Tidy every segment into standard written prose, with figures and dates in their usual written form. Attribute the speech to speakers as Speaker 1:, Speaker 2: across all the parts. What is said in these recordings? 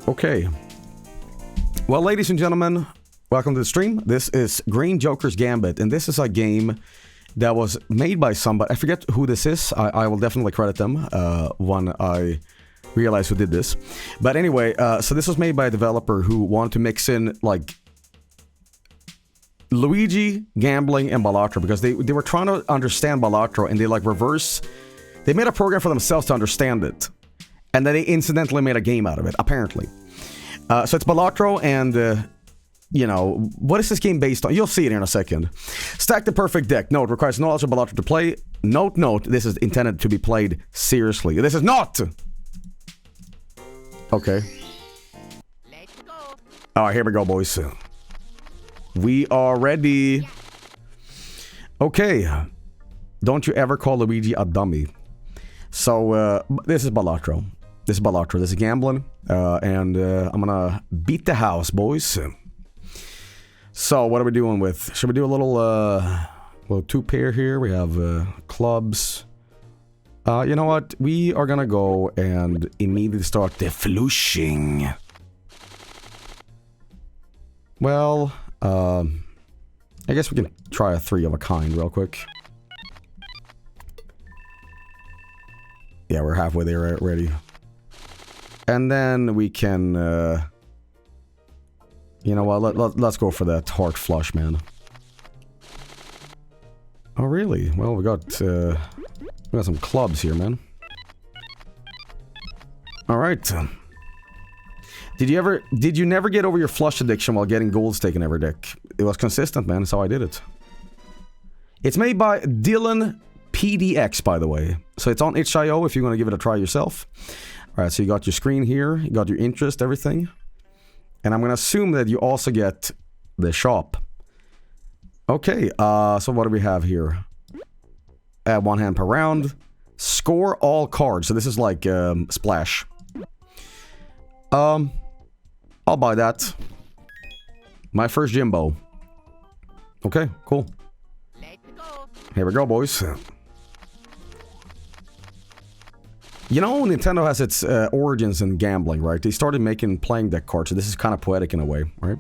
Speaker 1: Okay. Well, ladies and gentlemen, welcome to the stream. This is Green Joker's Gambit, and this is a game that was made by somebody. I forget who this is. I will definitely credit them when I realize who did this. But anyway, so this was made by a developer who wanted to mix in, like, Luigi, gambling, and Balatro, because they were trying to understand Balatro, and they, like, they made a program for themselves to understand it. And then they incidentally made a game out of it, apparently. So it's Balatro and, you know, what is this game based on? You'll see it in a second. Stack the perfect deck. Note, requires knowledge of Balatro to play. Note, this is intended to be played seriously. This is not! Okay.
Speaker 2: Let's go.
Speaker 1: Alright, here we go, boys. We are ready. Okay. Don't you ever call Luigi a dummy. So, this is Balatro. This is gambling. And I'm gonna beat the house, boys. So, what are we doing with? Should we do a little two-pair here? We have clubs. You know what? We are gonna go and immediately start the flushing. Well, I guess we can try a 3 of a kind real quick. Yeah, we're halfway there already. And then we can, you know what, let's go for that heart flush, man. Oh, really? Well, we got some clubs here, man. Alright. Did you never get over your flush addiction while getting gold stake in every deck? It was consistent, man. That's how I did it. It's made by Dylan PDX, by the way. So it's on itch.io if you want to give it a try yourself. Alright, so you got your screen here, you got your interest, everything. And I'm going to assume that you also get the shop. Okay, so what do we have here? Add 1 hand per round. Score all cards. So this is like Splash. I'll buy that. My first Jimbo. Okay, cool.
Speaker 2: Let's go.
Speaker 1: Here we go, boys. You know, Nintendo has its origins in gambling, right? They started making playing deck cards, so this is kind of poetic in a way, right?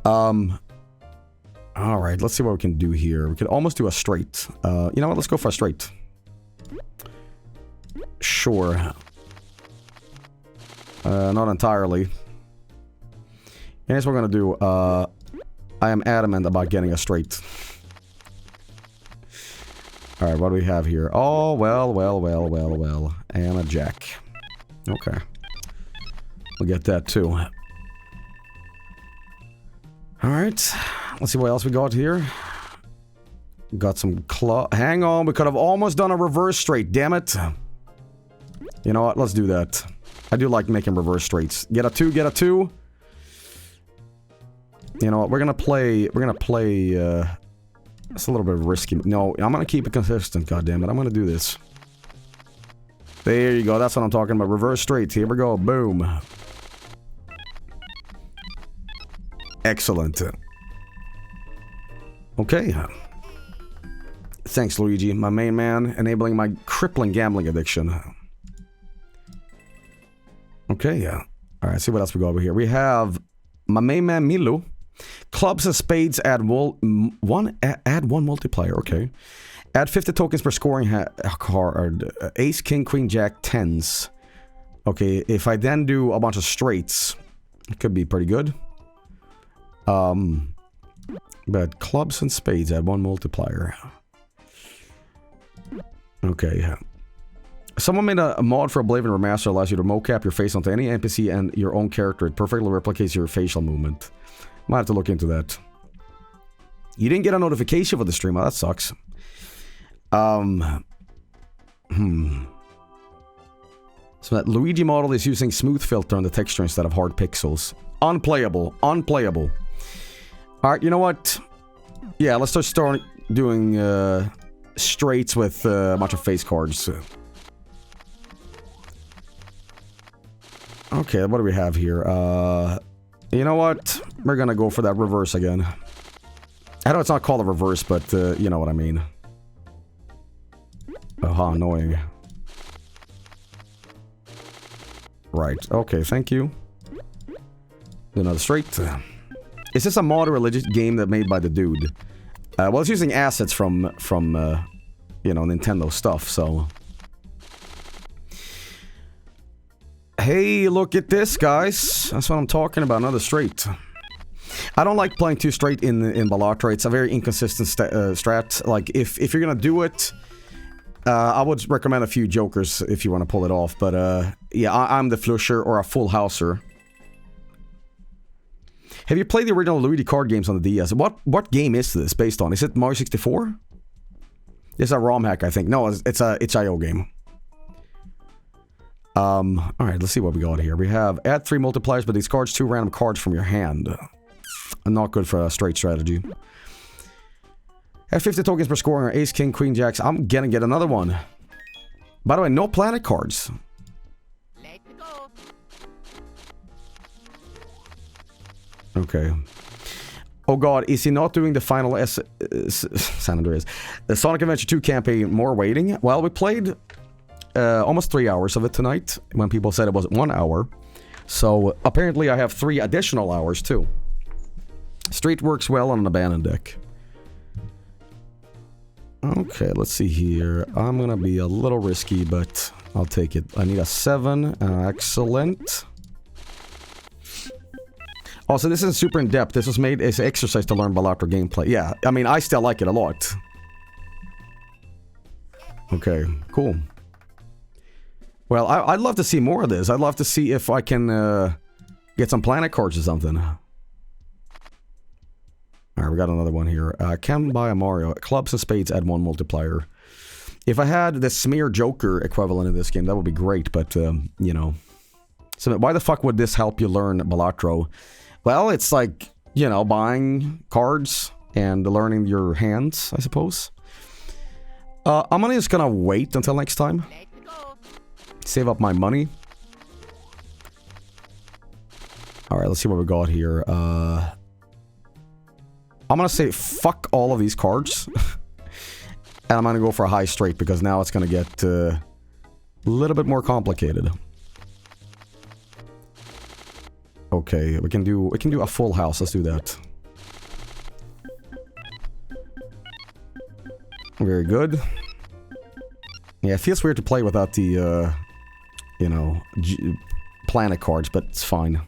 Speaker 1: Alright, let's see what we can do here. We could almost do a straight. You know what, let's go for a straight. Sure. Not entirely. Here's what we're gonna do. I am adamant about getting a straight. Alright, what do we have here? Oh, well. And a jack. Okay. We'll get that too. Alright. Let's see what else we got here. Got some hang on, we could have almost done a reverse straight, damn it. You know what, let's do that. I do like making reverse straights. Get a 2, get a 2. You know what, we're gonna play, it's a little bit risky. No, I'm gonna keep it consistent, goddammit. I'm gonna do this. There you go, that's what I'm talking about. Reverse straights, here we go, boom. Excellent. Okay. Thanks, Luigi, my main man, enabling my crippling gambling addiction. Okay, yeah. Alright, see what else we got over here. We have my main man, Milu. Clubs and spades add add one multiplier, okay. Add 50 tokens per scoring card. Ace, king, queen, jack, 10s. Okay, if I then do a bunch of straights, it could be pretty good. But clubs and spades add 1 multiplier. Okay, yeah. Someone made a mod for Oblivion Remaster that allows you to mocap your face onto any NPC and your own character. It perfectly replicates your facial movement. Might have to look into that. You didn't get a notification for the stream. Oh, that sucks. So that Luigi model is using smooth filter on the texture instead of hard pixels. Unplayable. Unplayable. Alright, you know what? Yeah, let's just start doing straights with a bunch of face cards. Okay, what do we have here? You know what? We're gonna go for that reverse again. I know it's not called a reverse, but you know what I mean. Oh, how annoying. Right, okay, thank you. Do another straight. Is this a mod or a legit game that made by the dude? Well, it's using assets from you know, Nintendo stuff, so... Hey, look at this, guys. That's what I'm talking about, another straight. I don't like playing too straight in Balatro. It's a very inconsistent strat. Like, if you're gonna do it, I would recommend a few jokers if you want to pull it off. But, yeah, I'm the flusher or a full houser. Have you played the original Luigi card games on the DS? What game is this based on? Is it Mario 64? It's a ROM hack, I think. No, it's a itch.io game. Alright, let's see what we got here. We have add 3 multipliers, but these cards 2 random cards from your hand. Not good for a straight strategy. Have 50 tokens per scoring or ace, king, queen, jacks. I'm gonna get another one. By the way, no planet cards.
Speaker 2: Let go.
Speaker 1: Okay. Oh god, is he not doing the final San Andreas? The Sonic Adventure 2 campaign, more waiting? Well, we played almost 3 hours of it tonight, when people said it was 1 hour. So, apparently I have 3 additional hours, too. Street works well on an abandoned deck. Okay, let's see here. I'm gonna be a little risky, but I'll take it. I need a 7. Excellent. Also, this isn't super in-depth. This was made as an exercise to learn Balatro gameplay. Yeah, I mean, I still like it a lot. Okay, cool. Well, I'd love to see more of this. I'd love to see if I can get some planet cards or something. Alright, we got another one here. Can buy a Mario. Clubs and spades add 1 multiplier. If I had the Smear Joker equivalent in this game, that would be great, but, you know. So why the fuck would this help you learn Balatro? Well, it's like, you know, buying cards and learning your hands, I suppose. I'm just gonna wait until next time. Save up my money. Alright, let's see what we got here. I'm gonna say fuck all of these cards. And I'm gonna go for a high straight because now it's gonna get a little bit more complicated. Okay, we can do a full house. Let's do that. Very good. Yeah, it feels weird to play without the you know, planet cards, but it's fine.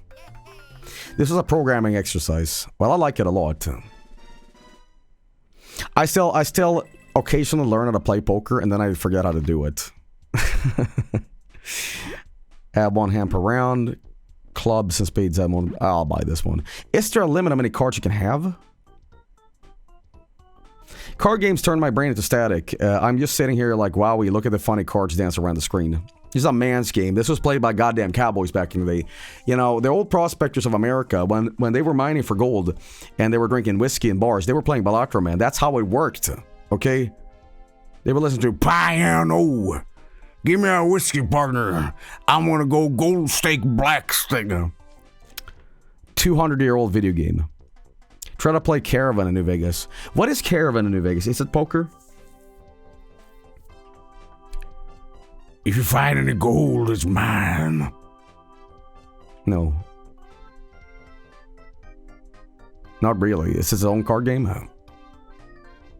Speaker 1: This is a programming exercise. Well, I like it a lot. I still occasionally learn how to play poker, and then I forget how to do it. Add 1 hand per round. Clubs and spades add 1. I'll buy this one. Is there a limit on how many cards you can have? Card games turn my brain into static. I'm just sitting here like, wow, we look at the funny cards dance around the screen. This is a man's game. This was played by goddamn cowboys back in the day. You know, the old prospectors of America, when they were mining for gold and they were drinking whiskey in bars, they were playing Balatro, man. That's how it worked, okay? They were listening to Piano. Give me a whiskey, partner. I'm gonna go gold steak, black steak. 200-year-old video game. Try to play Caravan in New Vegas. What is Caravan in New Vegas? Is it poker? If you find any gold, it's mine. No. Not really. Is this its own card game?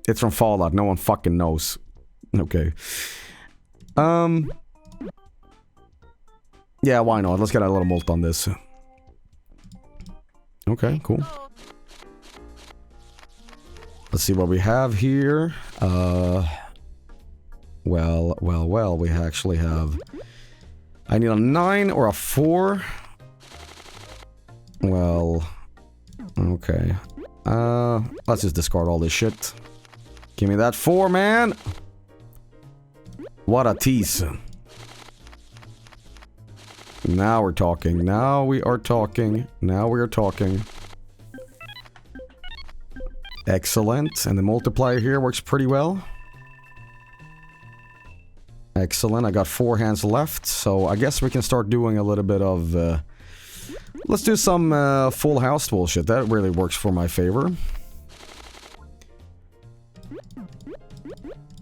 Speaker 1: It's from Fallout. No one fucking knows. Okay. Yeah, why not? Let's get a little mult on this. Okay, cool. Let's see what we have here. Well, we actually have... I need a 9 or a 4. Well, okay. Let's just discard all this shit. Give me that 4, man! What a tease. Now we're talking. Now we are talking. Now we are talking. Excellent. And the multiplier here works pretty well. Excellent. I got 4 hands left, so I guess we can start doing a little bit of... let's do some full house bullshit. That really works for my favor.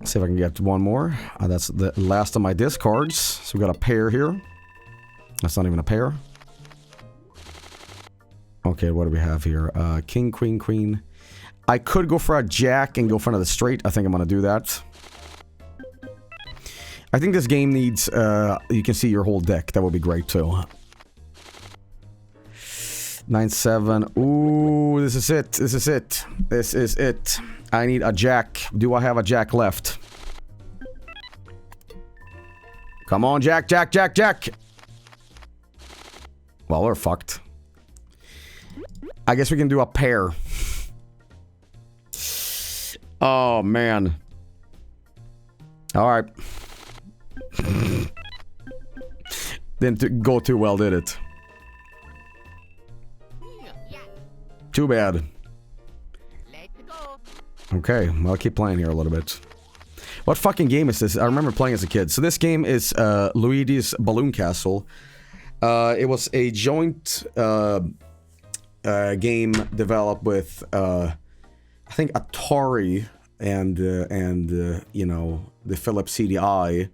Speaker 1: See if I can get one more. That's the last of my discards. So we got a pair here. That's not even a pair. Okay, what do we have here? King, queen, queen. I could go for a jack and go for another straight. I think I'm gonna do that. I think this game needs, you can see your whole deck. That would be great too. 9-7. Ooh, this is it. This is it. This is it. I need a jack. Do I have a jack left? Come on, jack, jack, jack, jack. Well, we're fucked. I guess we can do a pair. Oh, man. Alright. Didn't go too well, did it? Too bad. Okay, well, I'll keep playing here a little bit. What fucking game is this? I remember playing as a kid. So this game is Luigi's Balloon Castle. It was a joint game developed with, I think, Atari and you know, the Philips CDI.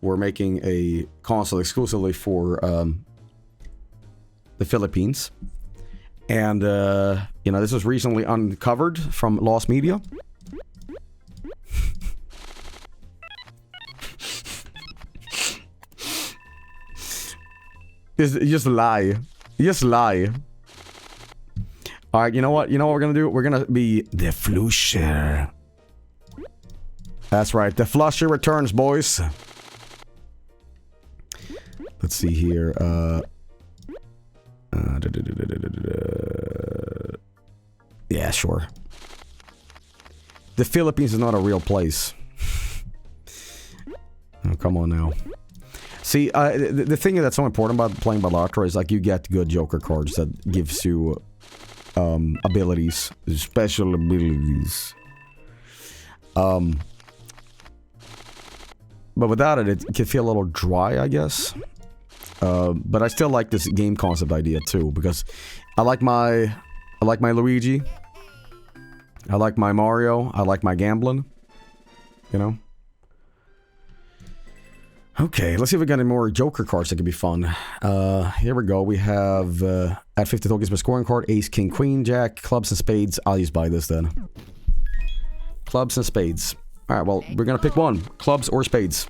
Speaker 1: Were making a console exclusively for the Philippines. And, you know, this was recently uncovered from Lost Media. Just lie. Just lie. Alright, you know what? You know what we're gonna do? We're gonna be the Flusher. That's right. The Flusher returns, boys. Let's see here. Yeah, sure. The Philippines is not a real place. Oh, come on now. See, the thing that's so important about playing Balatro is like you get good Joker cards that gives you abilities, special abilities. But without it, it can feel a little dry, I guess. But I still like this game concept idea too, because I like my Luigi. I like my Mario. I like my gambling. You know? Okay, let's see if we got any more Joker cards that could be fun. Here we go. We have, at 50 tokens per scoring card, Ace, King, Queen, Jack, Clubs and Spades. I'll just buy this then. Clubs and Spades. Alright, well, we're gonna pick one. Clubs or Spades.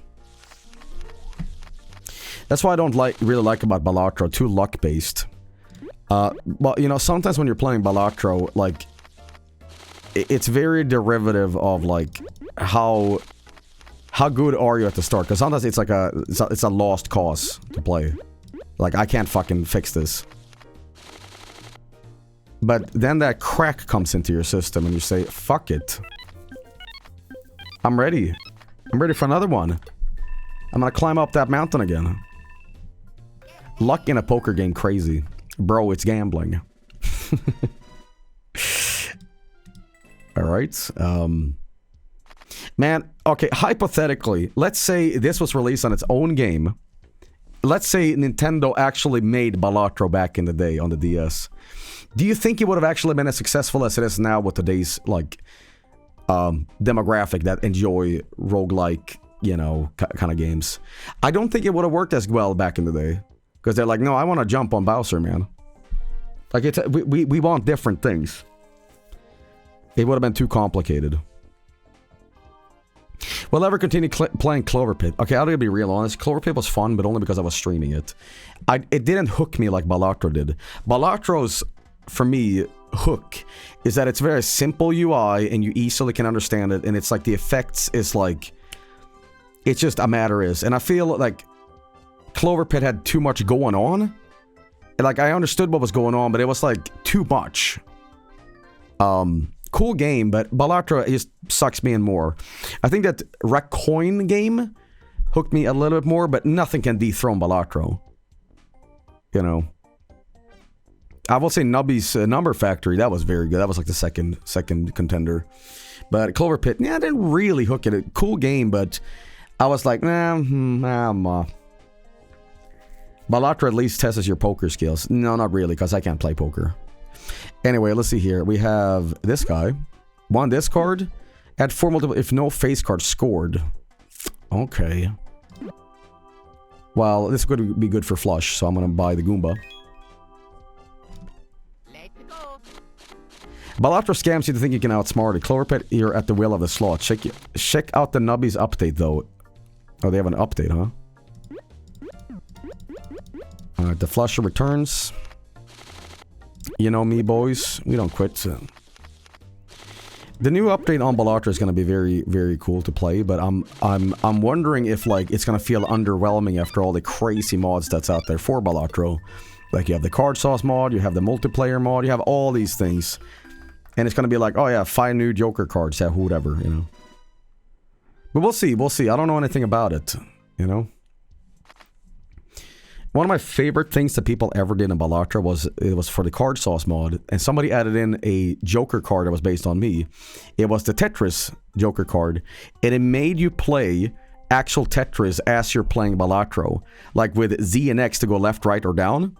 Speaker 1: That's why I don't really like about Balatro. Too luck-based. But, you know, sometimes when you're playing Balatro, like, it's very derivative of, like, how good are you at the start? Because sometimes it's like it's a lost cause to play. Like, I can't fucking fix this. But then that crack comes into your system and you say, fuck it. I'm ready. I'm ready for another one. I'm gonna climb up that mountain again. Luck in a poker game, crazy. Bro, it's gambling. Alright, man, okay, hypothetically, let's say this was released on its own game. Let's say Nintendo actually made Balatro back in the day on the DS. Do you think it would have actually been as successful as it is now with today's, like, demographic that enjoy roguelike, you know, kind of games? I don't think it would have worked as well back in the day. Because they're like, no, I want to jump on Bowser, man. Like, it's we want different things. It would have been too complicated. We'll never continue playing Clover Pit. Okay, I'll be real honest. Clover Pit was fun, but only because I was streaming it. It didn't hook me like Balatro did. Balatro's, for me, hook is that it's very simple UI and you easily can understand it. And it's like the effects is like... It's just a matter is. And I feel like Clover Pit had too much going on. And like, I understood what was going on, but it was like too much. Cool game, but Balatro just sucks me in more. I think that Racoin game hooked me a little bit more, but nothing can dethrone Balatro. You know. I will say Nubby's Number Factory, that was very good. That was like the second contender. But Clover Pit, yeah, I didn't really hook it. Cool game, but I was like, Balatro at least tests your poker skills. No, not really, because I can't play poker. Anyway, let's see here. We have this guy. One discard. Add 4 multiple if no face card scored. Okay. Well, this could be good for flush, so I'm gonna buy the Goomba. Balatro scams you to think you can outsmart it. Cloverpet, you're at the will of the slot. Check out the Nubbies update, though. Oh, they have an update, huh? Alright, the Flusher returns. You know me, boys. We don't quit. The new update on Balatro is going to be very, very cool to play, but I'm wondering if, like, it's going to feel underwhelming after all the crazy mods that's out there for Balatro. Like, you have the card sauce mod, you have the multiplayer mod, you have all these things. And it's going to be like, oh yeah, 5 new Joker cards, yeah, whatever, you know. But we'll see, we'll see. I don't know anything about it, you know. One of my favorite things that people ever did in Balatro was, it was for the card sauce mod, and somebody added in a Joker card that was based on me. It was the Tetris Joker card, and it made you play actual Tetris as you're playing Balatro, like with Z and X to go left, right, or down,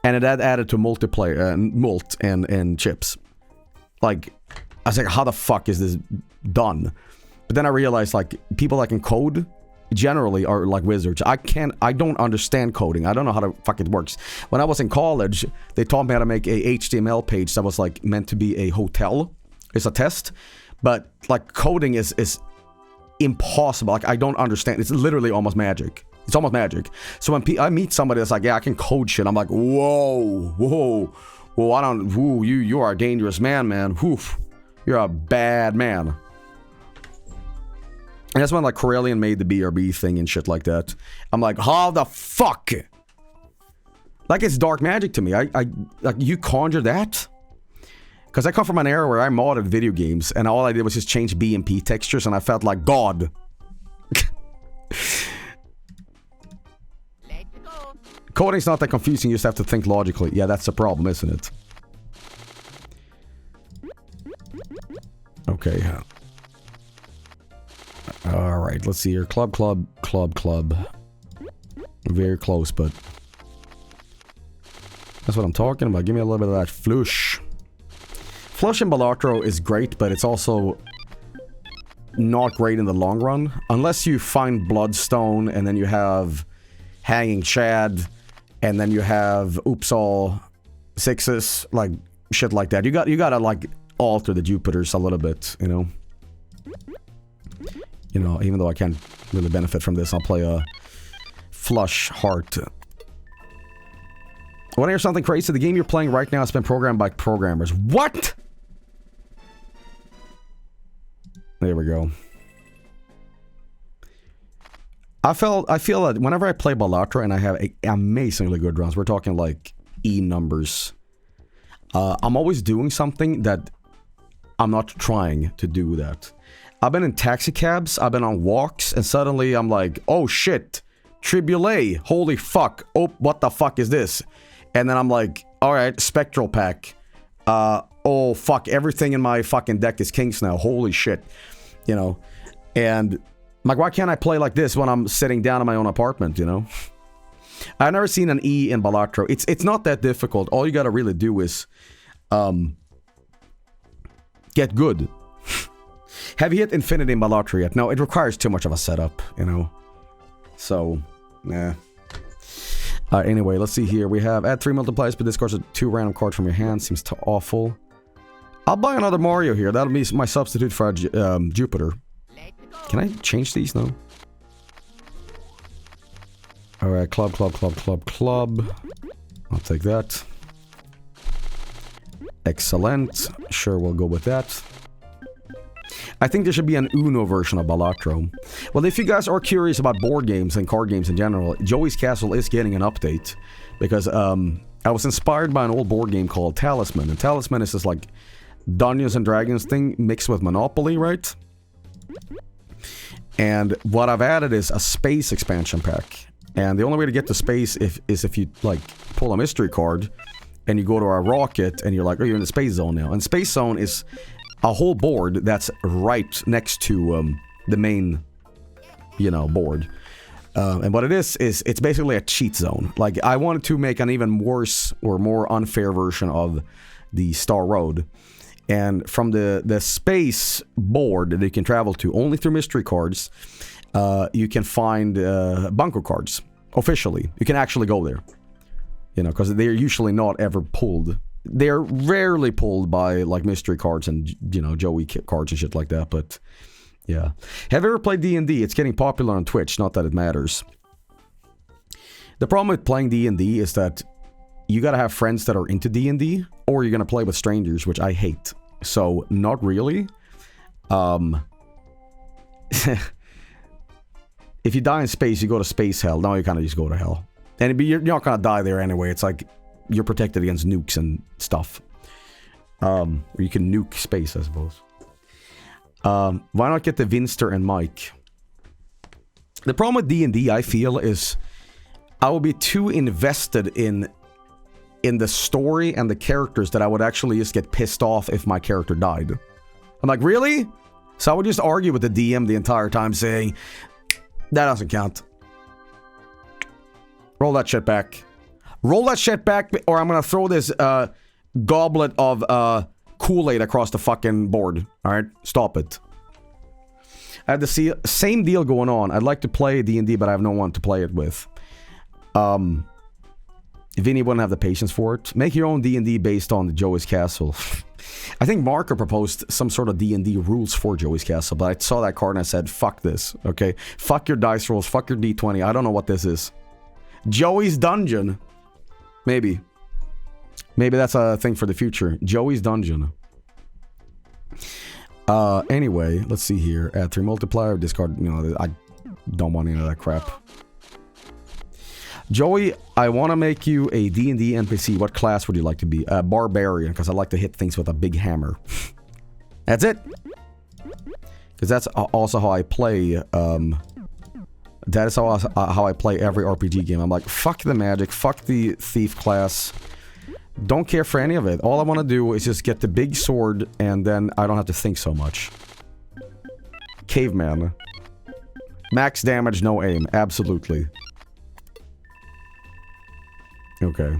Speaker 1: and it added to multiplayer, mult and chips. Like, I was like, how the fuck is this done? But then I realized, like, people that can code generally are like wizards. I don't understand coding. I don't know how the fuck it works. When I was in college, they taught me how to make a HTML page that was like meant to be a hotel. It's a test. But like coding is impossible. Like I don't understand. It's literally almost magic. It's almost magic. So when I meet somebody that's like, yeah, I can code shit, I'm like, whoa, I don't, you are a dangerous man, man. Woof. You're a bad man. And that's when, like, Corellian made the BRB thing and shit like that. I'm like, how the fuck? Like, it's dark magic to me. Like, you conjure that? Because I come from an era where I modded video games, and all I did was just change BMP textures, and I felt like God. Coding's not that confusing, you just have to think logically. Yeah, that's the problem, isn't it? Okay. Alright, let's see here. Club. Very close, but... that's what I'm talking about. Give me a little bit of that flush. Flush in Balatro is great, but it's also... not great in the long run. Unless you find Bloodstone, and then you have... Hanging Chad, and then you have Upsal 6s, like, shit like that. You gotta, like, alter the Jupiters a little bit, you know? You know, even though I can't really benefit from this, I'll play a Flush Heart. Want to hear something crazy? The game you're playing right now has been programmed by programmers. What?! There we go. I feel that whenever I play Balatro and I have amazingly good runs, we're talking like E numbers, I'm always doing something that I'm not trying to do that. I've been in taxi cabs, I've been on walks, and suddenly I'm like, oh shit, Tribulate, holy fuck, oh, what the fuck is this? And then I'm like, alright, Spectral Pack, oh fuck, everything in my fucking deck is Kings now, holy shit, you know, and... I'm like, why can't I play like this when I'm sitting down in my own apartment, you know? I've never seen an E in Balatro. It's not that difficult. All you gotta really do is... get good. Have you hit Infinity in Balatro yet? No, it requires too much of a setup, you know? So, nah. Anyway, let's see here. We have add 3 multipliers, but discards 2 random cards from your hand. Seems too awful. I'll buy another Mario here. That'll be my substitute for Jupiter. Can I change these? No. Alright, club. I'll take that. Excellent. Sure, we'll go with that. I think there should be an Uno version of Balatro. Well, if you guys are curious about board games and card games in general, Joey's Castle is getting an update. Because I was inspired by an old board game called Talisman. And Talisman is this like Dungeons and Dragons thing mixed with Monopoly, right? And what I've added is a space expansion pack. And the only way to get to space is if you, like, pull a mystery card and you go to a rocket and you're like, oh, you're in the space zone now. And space zone is a whole board that's right next to the main, you know, board. And what it is it's basically a cheat zone. Like, I wanted to make an even worse or more unfair version of the Star Road. And from the space board that you can travel to, only through mystery cards, you can find bunker cards, officially. You can actually go there. You know, because they're usually not ever pulled they're rarely pulled by like mystery cards and, you know, Joey cards and shit like that, but yeah. Have you ever played D&D? It's getting popular on Twitch, not that it matters. The problem with playing D&D is that you gotta have friends that are into D&D, or you're gonna play with strangers, which I hate. So, not really. If you die in space, you go to space hell. Now you kind of just go to hell. And you're not gonna die there anyway. It's like you're protected against nukes and stuff. Or you can nuke space, I suppose. Why not get the Vinster and Mike? The problem with D&D, I feel, is I will be too invested in the story and the characters that I would actually just get pissed off if my character died. I'm like, really? So I would just argue with the DM the entire time saying, that doesn't count. Roll that shit back. Roll that shit back, or I'm gonna throw this goblet of Kool-Aid across the fucking board. Alright? Stop it. I had the same deal going on. I'd like to play D&D, but I have no one to play it with. Vinny wouldn't have the patience for it. Make your own D&D based on the Joey's Castle. I think Marker proposed some sort of D&D rules for Joey's Castle, but I saw that card and I said, fuck this, okay? Fuck your dice rolls, fuck your D20, I don't know what this is. Joey's Dungeon. Maybe. Maybe that's a thing for the future. Joey's Dungeon. Anyway, let's see here. Add 3 multiplier, discard, you know, I don't want any of that crap. Joey, I want to make you a D&D NPC. What class would you like to be? Barbarian, because I like to hit things with a big hammer. That's it. Because that's also how I play, that is how I play every RPG game. I'm like, fuck the magic, fuck the thief class. Don't care for any of it. All I want to do is just get the big sword, and then I don't have to think so much. Caveman. Max damage, no aim. Absolutely. Okay.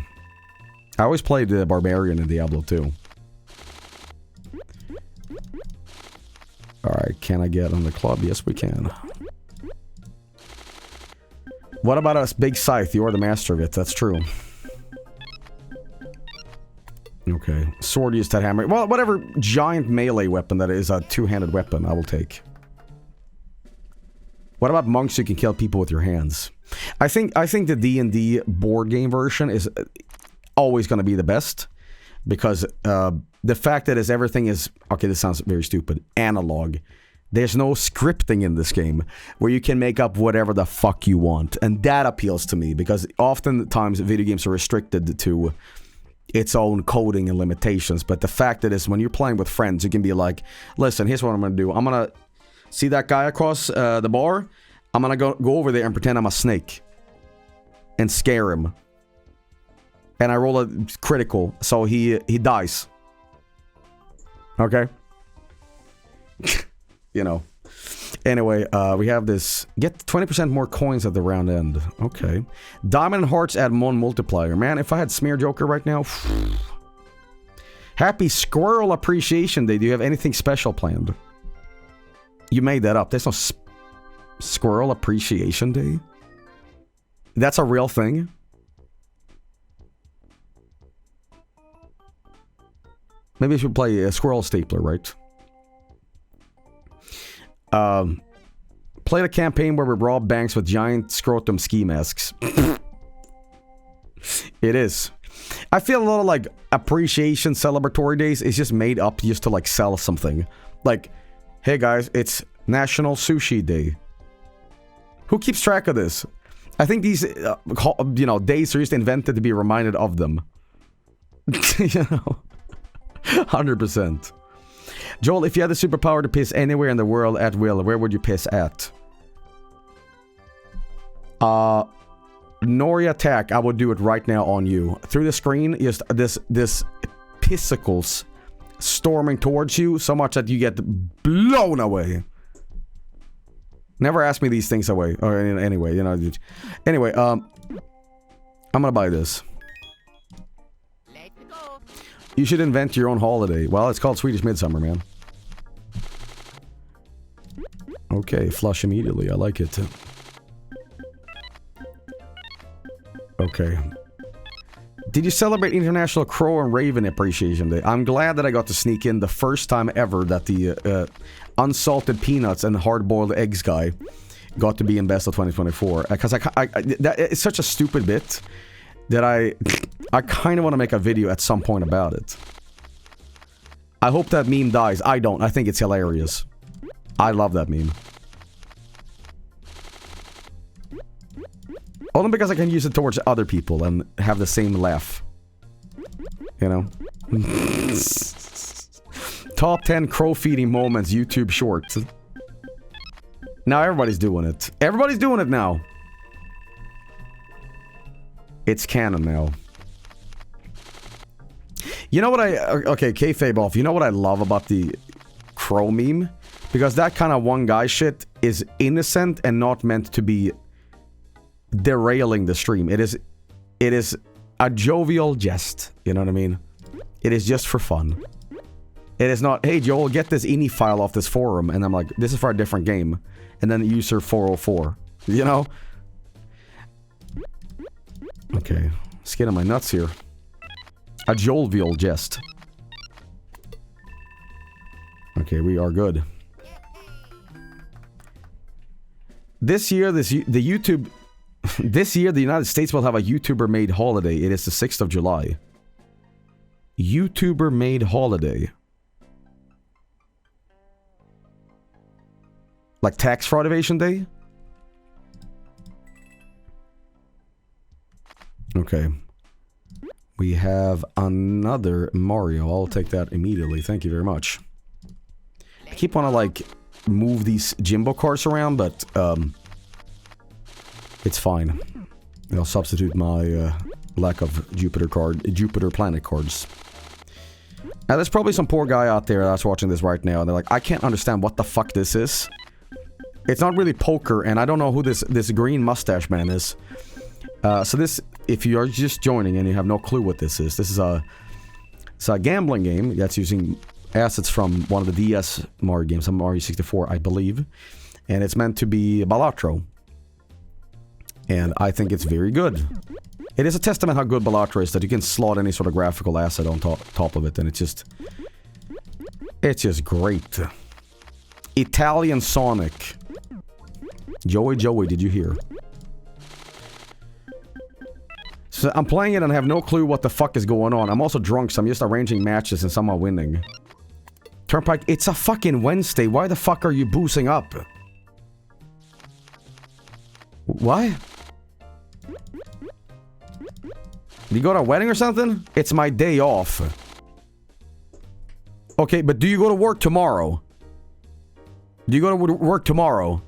Speaker 1: I always played the Barbarian in Diablo 2. Alright, can I get on the club? Yes, we can. What about us, Big Scythe? You're the master of it. That's true. Okay. Sword used that hammer. Well, whatever giant melee weapon that is a two-handed weapon, I will take. What about monks who can kill people with your hands? I think the D&D board game version is always going to be the best. Because the fact that everything is... Okay, this sounds very stupid. Analog. There's no scripting in this game where you can make up whatever the fuck you want. And that appeals to me because oftentimes video games are restricted to its own coding and limitations. But the fact that is when you're playing with friends, you can be like, listen, here's what I'm going to do. I'm going to see that guy across the bar. I'm going to go over there and pretend I'm a snake. And scare him. And I roll a critical, so he dies. Okay? You know. Anyway, we have this. Get 20% more coins at the round end. Okay. Diamond and hearts add 1 multiplier. Man, if I had Smear Joker right now... Happy Squirrel Appreciation Day. Do you have anything special planned? You made that up. There's no Squirrel Appreciation Day? That's a real thing? Maybe I should play a Squirrel Stapler, right? Played a campaign where we rob banks with giant scrotum ski masks. It is. I feel a lot of like appreciation celebratory days is just made up just to like sell something. Like, hey guys, it's National Sushi Day. Who keeps track of this? I think these, you know, days are just invented to be reminded of them. You know? 100%. Joel, if you had the superpower to piss anywhere in the world at will, where would you piss at? Nori attack, I would do it right now on you. Through the screen, just this pissicles storming towards you so much that you get blown away. Never ask me these things away. Or anyway, you know. Anyway, I'm gonna buy this. You should invent your own holiday. Well, it's called Swedish Midsummer, man. Okay, flush immediately. I like it. Okay. Did you celebrate International Crow and Raven Appreciation Day? I'm glad that I got to sneak in the first time ever that the unsalted peanuts and hard-boiled eggs guy got to be in Best of 2024. Because that it's such a stupid bit that I kind of want to make a video at some point about it. I hope that meme dies. I don't. I think it's hilarious. I love that meme. Only because I can use it towards other people and have the same laugh. You know? Top 10 crow feeding moments YouTube shorts. Now everybody's doing it. Everybody's doing it now. It's canon now. You know what okay, kayfabe off. You know what I love about the crow meme? Because that kind of one guy shit is innocent and not meant to be derailing the stream. It is a jovial jest. You know what I mean? It is just for fun. It is not, hey Joel, get this ini file off this forum, and I'm like, this is for a different game. And then user 404. You know? Okay. Skin on my nuts here. A jovial jest. Okay, we are good. This year, the YouTube... This year, the United States will have a YouTuber-made holiday. It is the 6th of July. YouTuber-made holiday. Like tax fraud evasion day? Okay. We have another Mario. I'll take that immediately. Thank you very much. I keep wanna like move these Jimbo cards around, but it's fine. I'll substitute my lack of Jupiter planet cards. Now there's probably some poor guy out there that's watching this right now, and they're like, I can't understand what the fuck this is. It's not really poker, and I don't know who this green mustache man is. So this, if you are just joining and you have no clue what this is it's a gambling game that's using assets from one of the DS Mario games, some Mario 64, I believe. And it's meant to be Balatro. And I think it's very good. It is a testament how good Balatro is, that you can slot any sort of graphical asset on top of it, and it's just great. Italian Sonic. Joey, did you hear? So I'm playing it and I have no clue what the fuck is going on. I'm also drunk, so I'm just arranging matches and somehow winning. Turnpike, it's a fucking Wednesday. Why the fuck are you boozing up? What? You go to a wedding or something? It's my day off. Okay, but do you go to work tomorrow? Do you go to work tomorrow?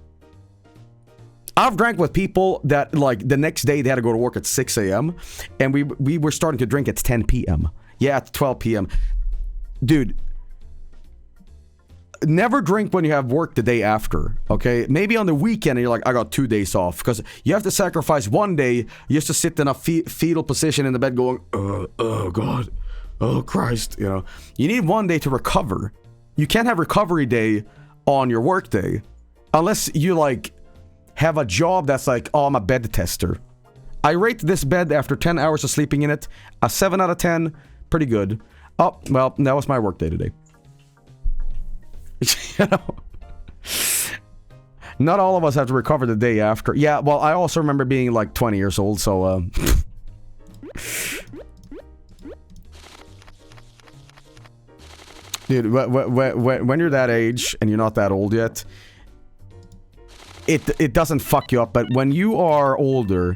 Speaker 1: I've drank with people that, like, the next day they had to go to work at 6 a.m. And we were starting to drink at 10 p.m. Yeah, at 12 p.m. Dude. Never drink when you have work the day after, okay? Maybe on the weekend and you're like, I got 2 days off. Because you have to sacrifice one day just to sit in a fetal position in the bed going, oh God, oh Christ, you know. You need 1 day to recover. You can't have recovery day on your work day. Unless you, like, have a job that's like, oh, I'm a bed tester. I rate this bed after 10 hours of sleeping in it. A 7 out of 10. Pretty good. Oh, well, that was my work day today. You know? Not all of us have to recover the day after. Yeah, well, I also remember being like 20 years old, so, Dude, when you're that age and you're not that old yet, it doesn't fuck you up, but when you are older,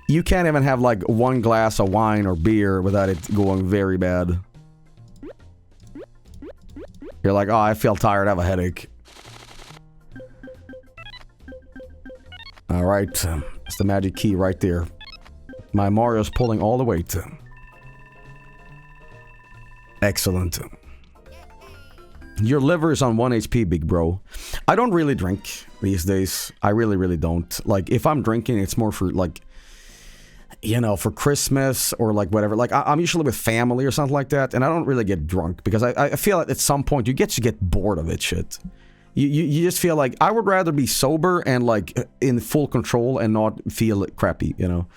Speaker 1: you can't even have like one glass of wine or beer without it going very bad. You're like, oh, I feel tired, I have a headache. Alright, it's the magic key right there. My Mario's pulling all the weight. Excellent. Your liver is on 1 HP, big bro. I don't really drink these days. I really don't. Like, if I'm drinking, it's more for, like, you know, for Christmas or, like, whatever. Like, I'm usually with family or something like that, and I don't really get drunk because I feel like at some point you get bored of it shit. You just feel like, I would rather be sober and, like, in full control and not feel crappy, you know?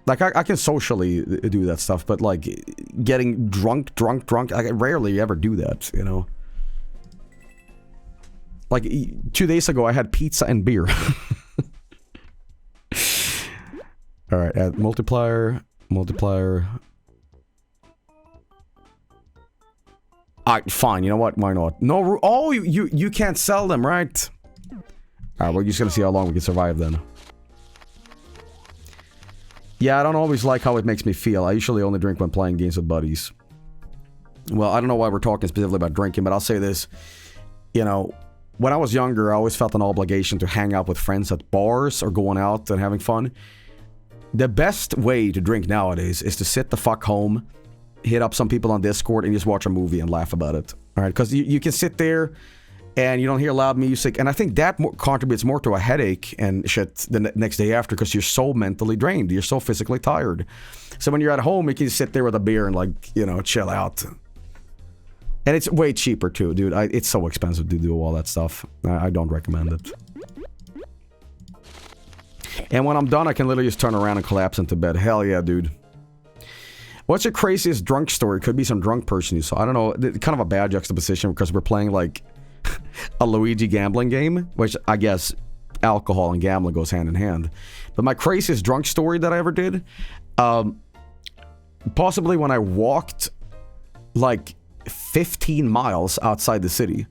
Speaker 1: Like, I can socially do that stuff, but, like, getting drunk, I rarely ever do that, you know? Like, 2 days ago, I had pizza and beer. Alright, add multiplier. Alright, fine, you know what? Why not? No, oh, you can't sell them, right? Alright, we're just gonna see how long we can survive then. Yeah, I don't always like how it makes me feel. I usually only drink when playing games with buddies. Well, I don't know why we're talking specifically about drinking, but I'll say this. You know, when I was younger, I always felt an obligation to hang out with friends at bars or going out and having fun. The best way to drink nowadays is to sit the fuck home, hit up some people on Discord, and just watch a movie and laugh about it. Alright, because you can sit there and you don't hear loud music, and I think that contributes more to a headache and shit the next day after, because you're so mentally drained, you're so physically tired. So when you're at home, you can sit there with a beer and, like, you know, chill out. And it's way cheaper too, dude. It's so expensive to do all that stuff. I don't recommend it. And when I'm done, I can literally just turn around and collapse into bed. Hell yeah, dude. What's your craziest drunk story? Could be some drunk person you saw. I don't know. Kind of a bad juxtaposition because we're playing, like, a Luigi gambling game, which I guess alcohol and gambling goes hand in hand. But my craziest drunk story that I ever did, possibly when I walked, like, 15 miles outside the city.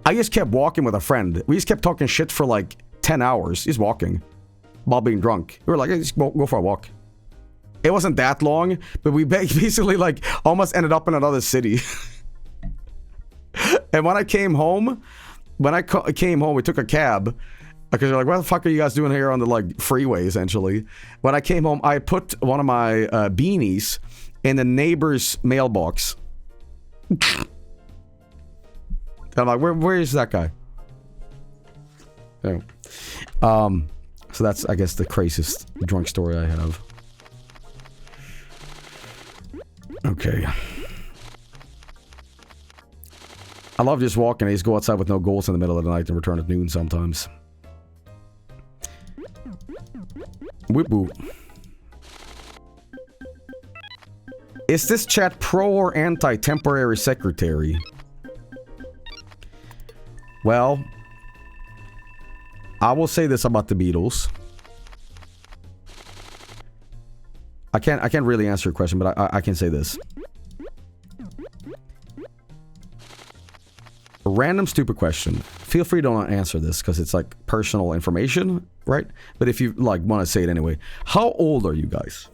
Speaker 1: I just kept walking with a friend. We just kept talking shit for, like, 10 hours. Just walking. While being drunk. We were like, hey, just go for a walk. It wasn't that long, but we basically, like, almost ended up in another city. And when I came home, we took a cab. Because they're like, what the fuck are you guys doing here on the, like, freeway, essentially? When I came home, I put one of my beanies in the neighbor's mailbox. And I'm like, where is that guy? Yeah. So that's, I guess, the craziest drunk story I have. Okay. I love just walking. I just go outside with no goals in the middle of the night and return at noon sometimes. Whip-boo. Is this chat pro or anti temporary secretary? Well, I will say this about the Beatles. I can't really answer your question, but I can say this. A random stupid question. Feel free to not answer this because it's like personal information, right? But if you like want to say it anyway. How old are you guys?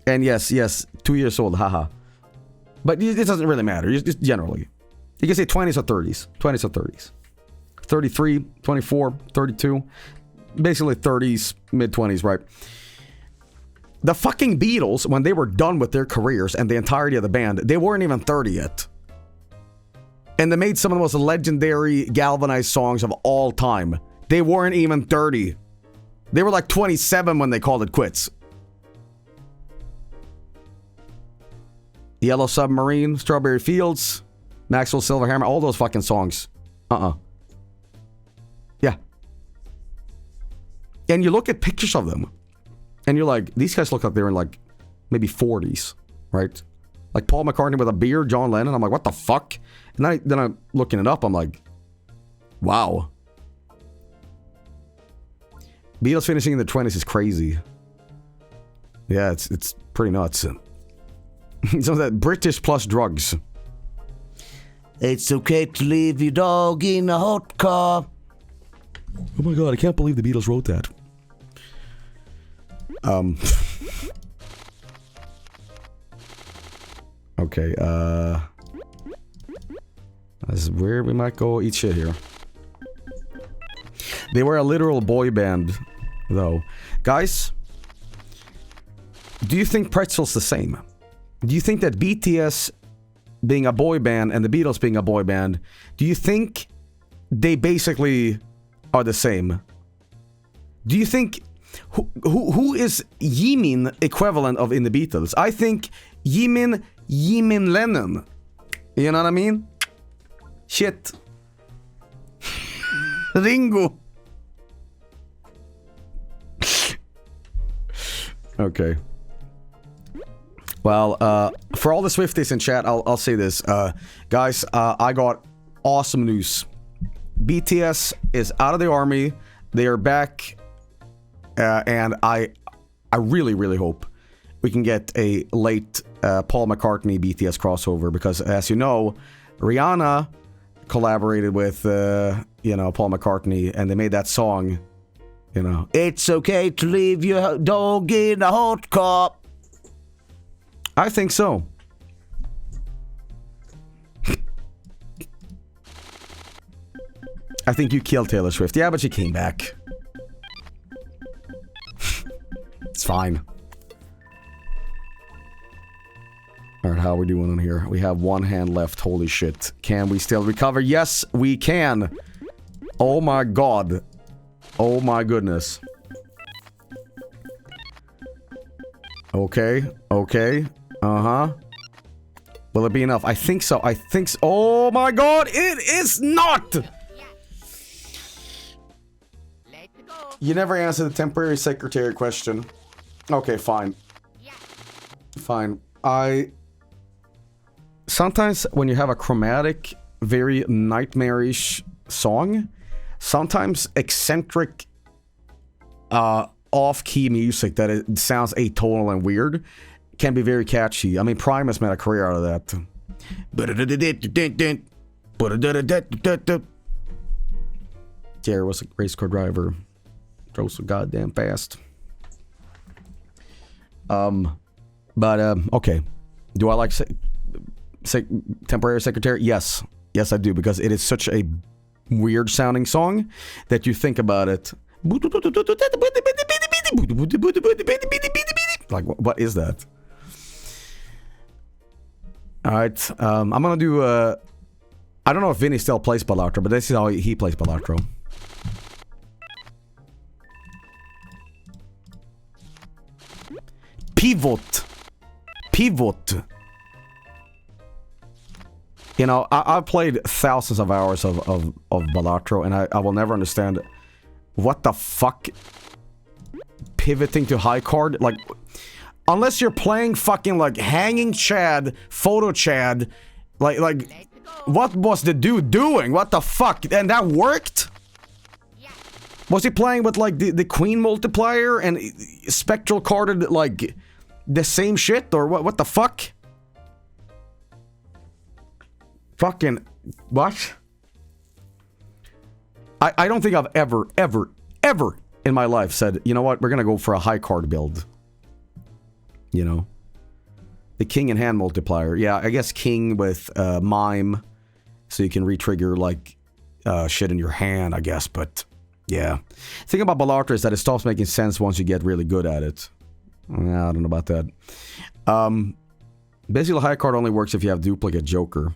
Speaker 1: And yes, 2 years old, haha. But it doesn't really matter, just generally. You can say 20s or 30s. 20s or 30s. 33, 24, 32. Basically 30s, mid-20s, right? The fucking Beatles, when they were done with their careers and the entirety of the band, they weren't even 30 yet. And they made some of the most legendary galvanized songs of all time. They weren't even 30. They were like 27 when they called it quits. Yellow Submarine, Strawberry Fields, Maxwell Silver Hammer, all those fucking songs. Yeah. And you look at pictures of them, and you're like, these guys look like they're in like maybe 40s, right? Like Paul McCartney with a beard, John Lennon. I'm like, what the fuck? And then I'm looking it up. I'm like, wow. Beatles finishing in the 20s is crazy. Yeah, it's pretty nuts. Some of that British plus drugs. It's okay to leave your dog in a hot car. Oh my god, I can't believe the Beatles wrote that. Okay, this is where we might go eat shit here. They were a literal boy band, though. Guys, do you think Pretzel's the same? Do you think that BTS being a boy band and the Beatles being a boy band, do you think they basically are the same? Do you think... Who is Jimin equivalent of in the Beatles? I think Jimin Lennon. You know what I mean? Shit. Ringo. Okay. Well, for all the Swifties in chat, I'll say this. Guys, I got awesome news. BTS is out of the army. They are back. And I really, really hope we can get a late Paul McCartney BTS crossover. Because, as you know, Rihanna collaborated with, Paul McCartney. And they made that song, It's okay to leave your dog in a hot cup. I think so. I think you killed Taylor Swift. Yeah, but she came back. It's fine. Alright, how are we doing on here? We have one hand left. Holy shit. Can we still recover? Yes, we can. Oh my god. Oh my goodness. Okay. Okay. Uh-huh. Will it be enough? I think so. I think so. Oh my god, it is not! You never answered the temporary secretary question. Okay, fine. Fine. Sometimes when you have a chromatic, very nightmarish song, sometimes eccentric, off-key music that it sounds atonal and weird can be very catchy. I mean, Primus made a career out of that. Jerry was a race car driver. Drove so goddamn fast. Okay. Do I like temporary secretary? Yes. Yes, I do, because it is such a weird sounding song that you think about it. Like, what is that? Alright, I'm gonna do, I don't know if Vinny still plays Balatro, but this is how he plays Balatro. Pivot. Pivot. I've played thousands of hours of Balatro, and I will never understand what the fuck pivoting to high card, like, unless you're playing fucking like Hanging Chad, Photo Chad, like what was the dude doing? What the fuck? And that worked? Was he playing with like the Queen multiplier and spectral carded like the same shit, or what the fuck? Fucking what? I don't think I've ever in my life said, you know what, we're gonna go for a high card build. The king and hand multiplier. Yeah, I guess king with mime, so you can re-trigger like shit in your hand, I guess, but yeah. The thing about Balatro is that it stops making sense once you get really good at it. I don't know about that. Basically, high card only works if you have duplicate Joker.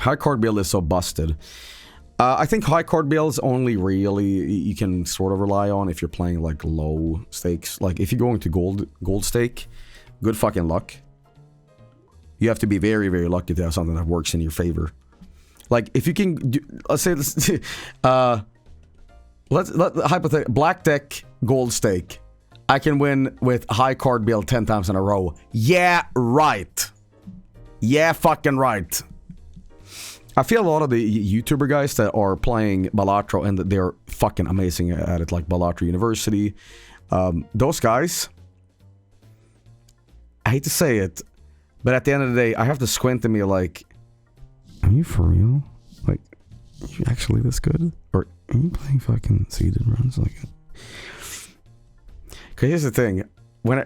Speaker 1: High card build is so busted. I think high card builds only really you can sort of rely on if you're playing like low stakes. Like if you're going to gold stake, good fucking luck. You have to be very, very lucky to have something that works in your favor. Like if you can do, let's say hypothetical black deck gold stake. I can win with high card build 10 times in a row. Yeah, right. Yeah, fucking right. I feel a lot of the YouTuber guys that are playing Balatro and they're fucking amazing at it, like Balatro University. Those guys, I hate to say it, but at the end of the day, I have to squint at me like, are you for real? Like, are you actually this good? Or are you playing fucking seeded runs like it? Because here's the thing.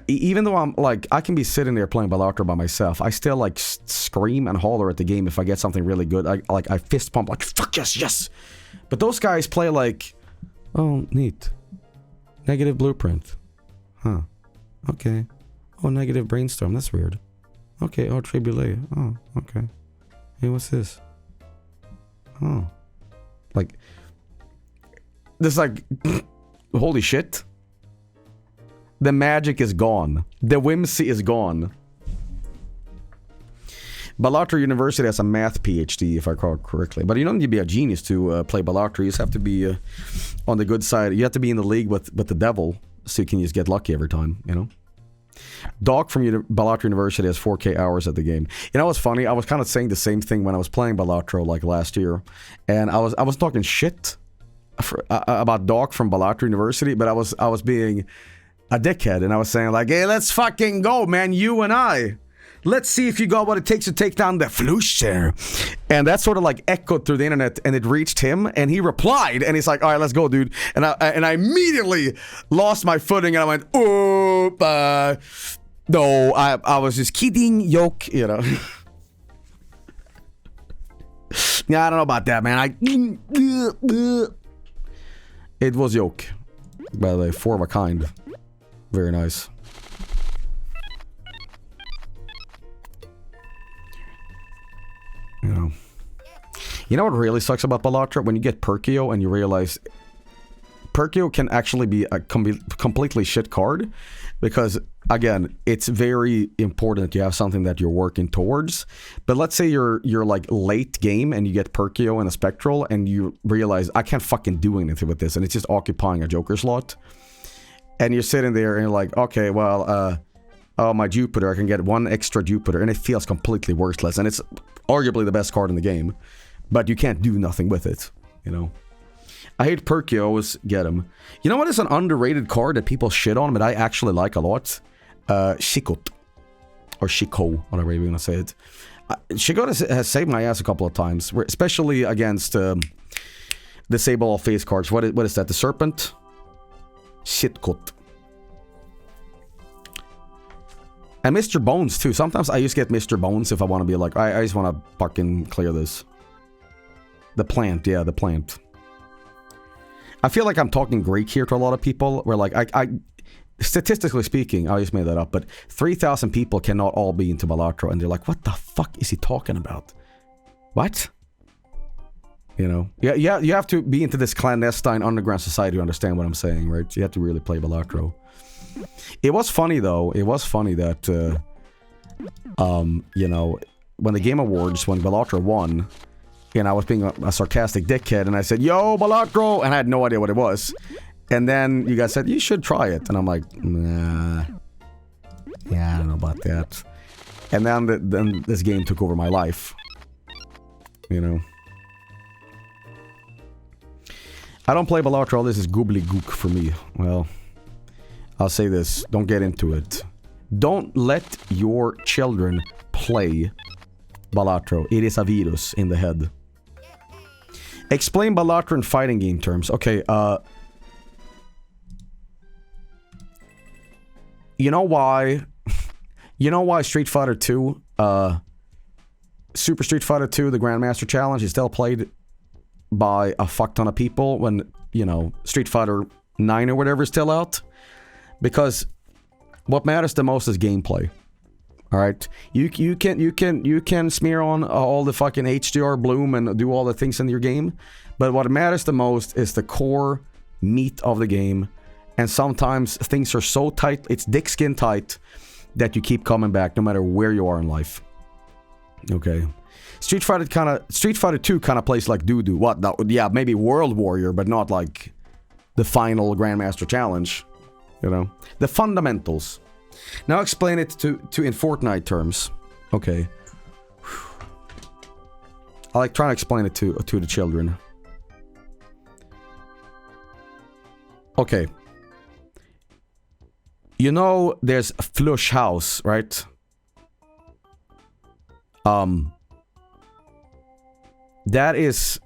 Speaker 1: Even though I'm like, I can be sitting there playing Balatro by myself, I still like scream and holler at the game if I get something really good. I fist pump like, fuck yes, yes. But those guys play like, oh, neat. Negative blueprint. Huh. Okay. Oh, negative brainstorm. That's weird. Okay. Oh, tribulate. Oh, okay. Hey, what's this? Oh. Like, this like, holy shit. The magic is gone. The whimsy is gone. Balatro University has a math PhD, if I recall correctly. But you don't need to be a genius to play Balatro. You just have to be on the good side. You have to be in the league with the devil. so you can just get lucky every time, you know? Doc from Balatro University has 4K hours at the game. You know what's funny? I was kind of saying the same thing when I was playing Balatro like last year, and I was talking shit about Doc from Balatro University, but I was being a dickhead, and I was saying like, hey, let's fucking go, man, you and I. Let's see if you got what it takes to take down the Flusher. And that sort of like echoed through the internet, and it reached him, and he replied, and he's like, all right, let's go, dude. And I immediately lost my footing, and I went, oop, no, I was just kidding, yoke, you know. Yeah, I don't know about that, man. It was yoke. By the way, 4 of a kind. Very nice. You know what really sucks about Balatro? When you get Perkio and you realize Perkio can actually be a completely shit card, because again, it's very important that you have something that you're working towards. But let's say you're like late game and you get Perkio and a Spectral and you realize I can't fucking do anything with this, and it's just occupying a Joker slot. And you're sitting there and you're like, okay, well, oh, my Jupiter, I can get 1 extra Jupiter, and it feels completely worthless, and it's arguably the best card in the game. But you can't do nothing with it, you know. I hate Perky, I always get him. You know what is an underrated card that people shit on, but I actually like a lot? Shikot. Or Shiko, whatever you want to say it. Shikot has saved my ass a couple of times, especially against disable all face cards. What is that? The Serpent? Shitkot. And Mr. Bones, too. Sometimes I just get Mr. Bones if I want to be like, I just want to fucking clear this. The plant, yeah, the plant. I feel like I'm talking Greek here to a lot of people, where like, I statistically speaking, I just made that up, but 3,000 people cannot all be into Balatro, and they're like, what the fuck is he talking about? What? You know? Yeah, you have to be into this clandestine underground society to understand what I'm saying, right? You have to really play Balatro. It was funny, though. It was funny that, you know, when the Game Awards, when Balatro won, and I was being a sarcastic dickhead, and I said, yo, Balatro! And I had no idea what it was. And then you guys said, you should try it. And I'm like, nah. Yeah, I don't know about that. And then this game took over my life. You know? I don't play Balatro, all this is gobbledygook for me. Well, I'll say this, don't get into it. Don't let your children play Balatro. It is a virus in the head. Explain Balatro in fighting game terms. Okay, you know why? You know why Street Fighter 2, Super Street Fighter 2, the Grandmaster Challenge, is still played by a fuck ton of people when, you know, Street Fighter 9 or whatever is still out? Because what matters the most is gameplay. All right, you can smear on all the fucking HDR bloom and do all the things in your game, but what matters the most is the core meat of the game. And sometimes things are so tight, it's dick skin tight, that you keep coming back no matter where you are in life. Okay, Street Fighter 2 kind of plays like doo-doo. What? Yeah, maybe World Warrior, but not like the final Grandmaster Challenge. You know, the fundamentals. Now explain it to in Fortnite terms. Okay. I like trying to explain it to the children. Okay. You know there's a flush house, right? That is...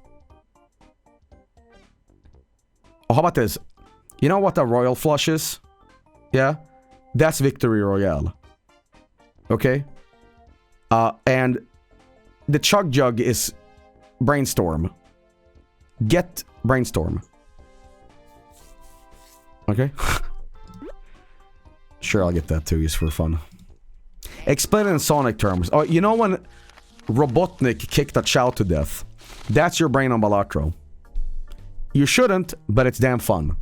Speaker 1: Oh, how about this? You know what a royal flush is? Yeah? That's Victory Royale. Okay? And the Chug Jug is Brainstorm. Get Brainstorm. Okay? Sure, I'll get that too, just for fun. Explain it in Sonic terms. Oh, you know when Robotnik kicked a Chow to death? That's your brain on Balatro. You shouldn't, but it's damn fun.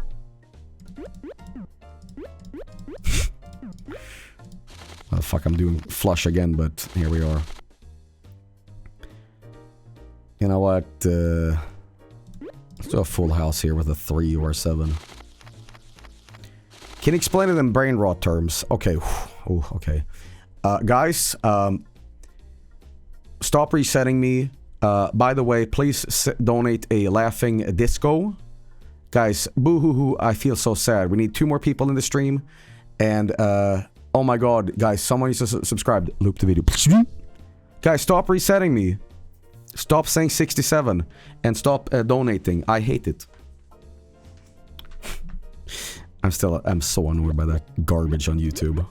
Speaker 1: Oh, fuck, I'm doing flush again, but here we are. You know what? Let's do a full house here with a 3 or a 7. Can you explain it in brain rot terms? Okay. Ooh, okay. Guys, stop resetting me. By the way, please donate a laughing disco. Guys, boo-hoo-hoo, I feel so sad. We need 2 more people in the stream. And, oh my god, guys, someone needs to subscribe. Loop the video. Guys, stop resetting me. Stop saying 67. And stop donating. I hate it. I'm so annoyed by that garbage on YouTube.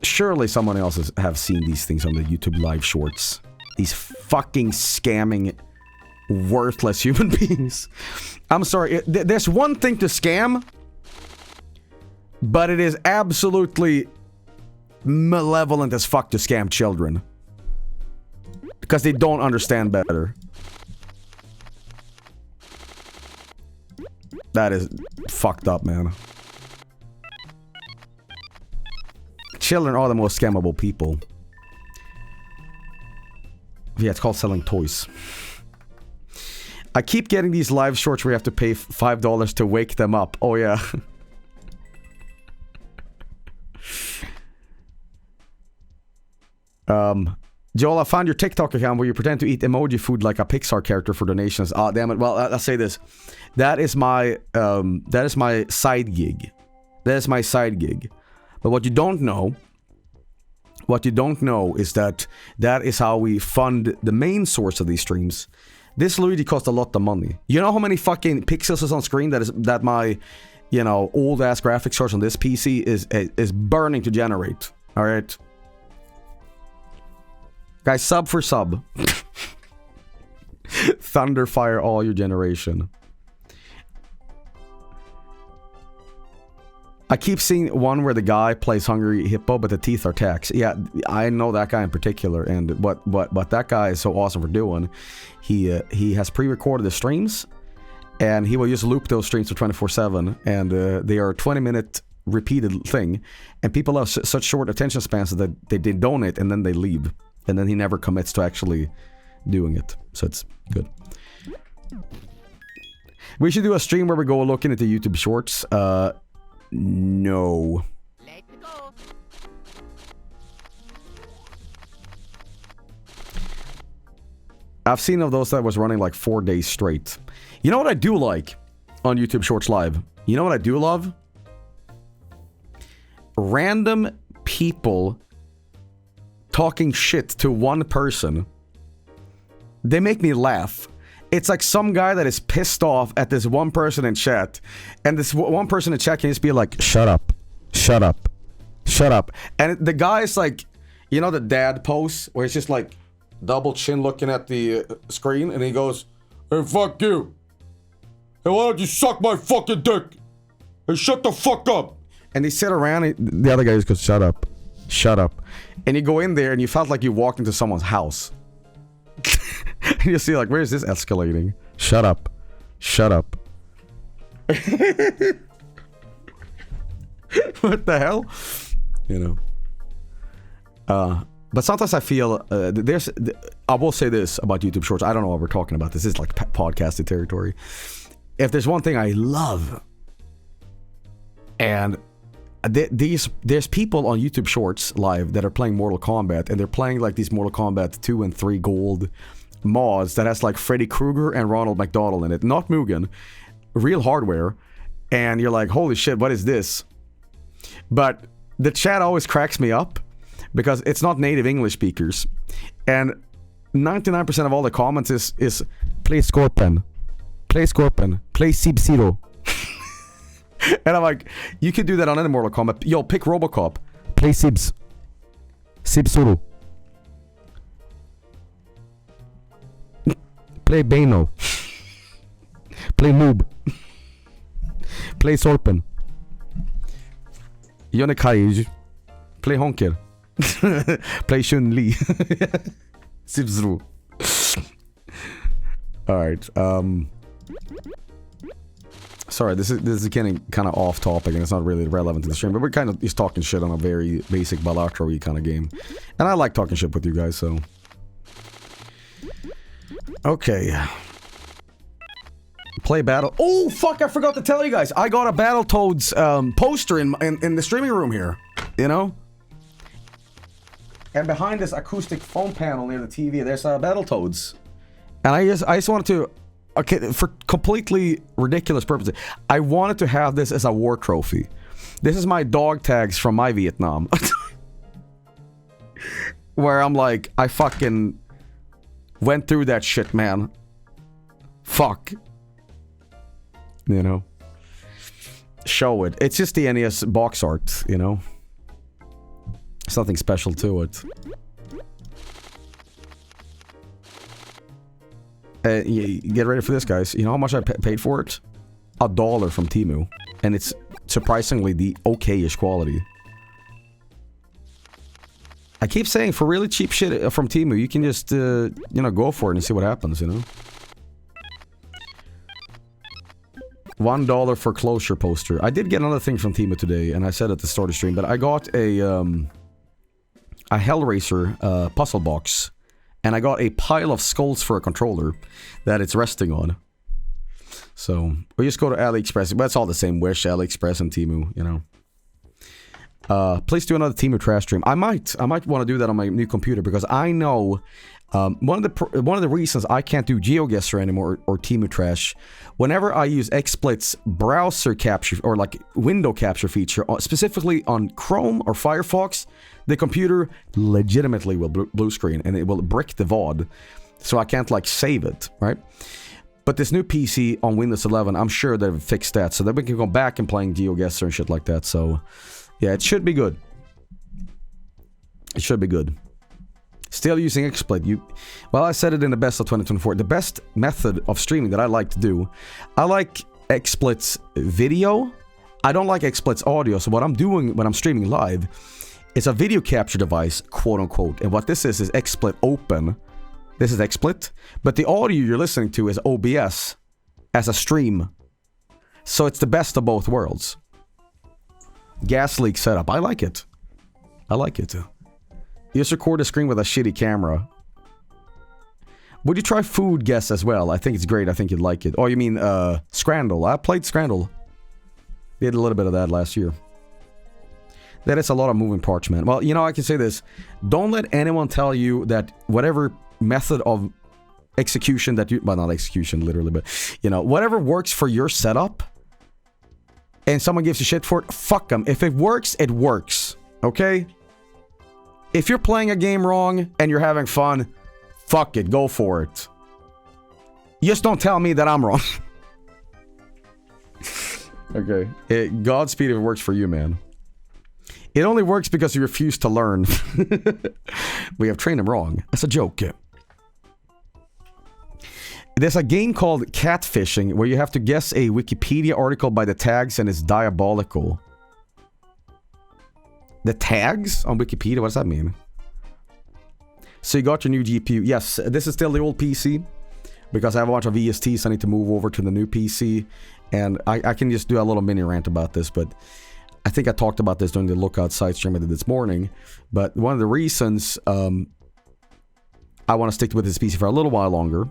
Speaker 1: Surely someone else have seen these things on the YouTube live shorts. These fucking scamming, worthless human beings. I'm sorry, there's one thing to scam, but it is absolutely malevolent as fuck to scam children. Because they don't understand better. That is fucked up, man. Children are the most scammable people. Yeah, it's called selling toys. I keep getting these live shorts where you have to pay $5 to wake them up. Oh, yeah. Joel, I found your TikTok account where you pretend to eat emoji food like a Pixar character for donations. Ah, damn it. Well, I'll say this. That is my side gig. That is my side gig. But what you don't know is that is how we fund the main source of these streams. This Luigi cost a lot of money. You know how many fucking pixels is on screen that my, you know, old ass graphics cards on this PC is burning to generate. All right, guys, sub for sub. Thunderfire all your generation. I keep seeing one where the guy plays Hungry Hippo, but the teeth are tax. Yeah, I know that guy in particular, and what that guy is so awesome for doing, he has pre-recorded the streams, and he will just loop those streams for 24/7, and they are a 20-minute repeated thing, and people have such short attention spans that they donate and then they leave, and then he never commits to actually doing it, so it's good. We should do a stream where we go looking at the YouTube shorts. No.
Speaker 2: Let's go.
Speaker 1: I've seen of those that was running like 4 days straight. You know what I do like on YouTube Shorts Live? You know what I do love? Random people talking shit to one person. They make me laugh. It's like some guy that is pissed off at this one person in chat, and this one person in chat can just be like, shut up, shut up, shut up. And the guy is like, you know the dad pose, where he's just like double chin looking at the screen, and he goes, hey, fuck you. Hey, why don't you suck my fucking dick? Hey, shut the fuck up. And they sit around, and the other guy just goes, shut up, shut up. And you go in there, and you felt like you walked into someone's house. And you see, like, where is this escalating? Shut up. Shut up. What the hell? You know. But sometimes I feel, I will say this about YouTube Shorts. I don't know what we're talking about. This is like podcasted territory. If there's one thing I love, and there's people on YouTube Shorts Live that are playing Mortal Kombat, and they're playing like these Mortal Kombat 2 and 3 gold mods that has like Freddy Krueger and Ronald McDonald in it, not Mugen, real hardware, and you're like, holy shit, what is this? But the chat always cracks me up because it's not native English speakers, and 99% of all the comments is play Scorpion, play Scorpion, play Sub-Zero. And I'm like, you could do that on any Mortal Kombat. Yo, pick Robocop, play Sibs, Sub-Zero. Play Bano. Play Noob. Play Sorpen. Yonekai. Play Honker. Play Chun-Li. Sub-Zero. Alright, sorry, this is getting kind of off topic and it's not really relevant to the stream, but we're kind of just talking shit on a very basic Balatro-y kind of game. And I like talking shit with you guys, so... Okay. Play Battle... Oh, fuck, I forgot to tell you guys. I got a Battletoads poster in the streaming room here. You know? And behind this acoustic foam panel near the TV, there's Battletoads. And I just wanted to... Okay, for completely ridiculous purposes, I wanted to have this as a war trophy. This is my dog tags from my Vietnam. Where I'm like, I fucking went through that shit, man. Fuck. You know? Show it. It's just the NES box art, you know? There's nothing special to it. Get ready for this, guys. You know how much I paid for it? $1 from Temu. And it's surprisingly the okay-ish quality. I keep saying, for really cheap shit from Temu, you can just, you know, go for it and see what happens, you know? $1 for closure poster. I did get another thing from Temu today, and I said at the start of the stream, but I got a Hellraiser puzzle box, and I got a pile of skulls for a controller that it's resting on. So, we just go to AliExpress, but it's all the same. Wish, AliExpress, and Temu, you know. Please do another Temu trash stream. I might want to do that on my new computer, because I know one of the reasons I can't do GeoGuessr anymore or Temu trash. Whenever I use XSplit's browser capture or like window capture feature, specifically on Chrome or Firefox, the computer legitimately will blue screen and it will brick the VOD, so I can't like save it, right? But this new PC on Windows 11, I'm sure they've fixed that, so that we can go back and playing GeoGuessr and shit like that. So yeah, it should be good. It should be good. Still using XSplit. Well, I said it in the best of 2024. The best method of streaming that I like to do, I like XSplit's video. I don't like XSplit's audio. So what I'm doing when I'm streaming live is a video capture device, quote unquote. And what this is XSplit Open. This is XSplit, but the audio you're listening to is OBS as a stream. So it's the best of both worlds. Gas leak setup. I like it. I like it. You just record a screen with a shitty camera. Would you try Food Guess as well? I think it's great. I think you'd like it. Oh, you mean Scrandle. I played Scrandle. Did a little bit of that last year. That is a lot of moving parts, man. Well, you know, I can say this. Don't let anyone tell you that whatever method of execution that you... Well, not execution, literally, but... You know, whatever works for your setup... And someone gives you shit for it, fuck them. If it works, it works. Okay? If you're playing a game wrong and you're having fun, fuck it, go for it. Just don't tell me that I'm wrong. Okay. Godspeed if it works for you, man. It only works because you refuse to learn. We have trained him wrong. That's a joke. There's a game called Catfishing where you have to guess a Wikipedia article by the tags and it's diabolical. The tags on Wikipedia? What does that mean? So you got your new GPU. Yes, this is still the old PC because I have a bunch of VSTs. I need to move over to the new PC. And I can just do a little mini rant about this, but I think I talked about this during the Lookout side stream I did this morning. But one of the reasons I want to stick with this PC for a little while longer...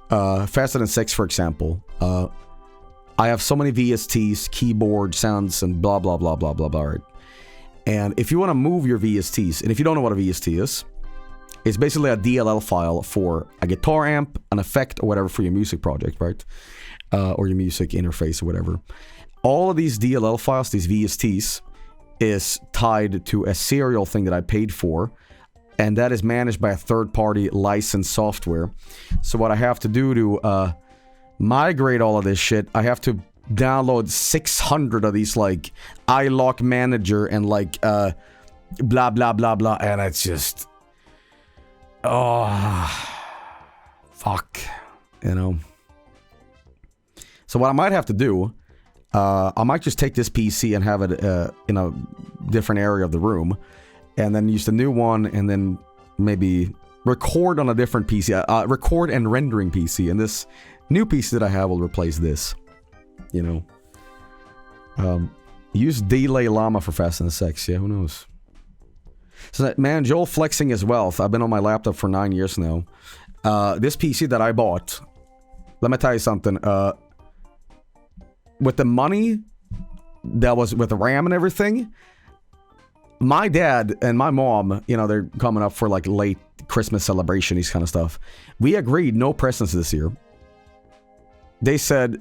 Speaker 1: Faster Than 6, for example. I have so many VSTs, keyboard, sounds, and blah, blah, blah, blah, blah, blah, right? And if you want to move your VSTs, and if you don't know what a VST is, it's basically a DLL file for a guitar amp, an effect, or whatever for your music project, right? Or your music interface or whatever. All of these DLL files, these VSTs, is tied to a serial thing that I paid for, and that is managed by a third-party licensed software. So what I have to do to migrate all of this shit, I have to download 600 of these, like, iLock Manager and, like, blah, blah, blah, blah, and it's just... Oh... Fuck. You know? So what I might have to do, I might just take this PC and have it in a different area of the room, and then use the new one, and then maybe record on a different PC. Record and rendering PC, and this new PC that I have will replace this. You know. Use Delay Llama for Fast and the Sex. Yeah, who knows? So, man, Joel flexing his wealth. I've been on my laptop for 9 years now. This PC that I bought let me tell you something. With the money that was with the RAM and everything, my dad and my mom, you know, they're coming up for like late Christmas celebration, these kind of stuff. We agreed no presents this year. They said,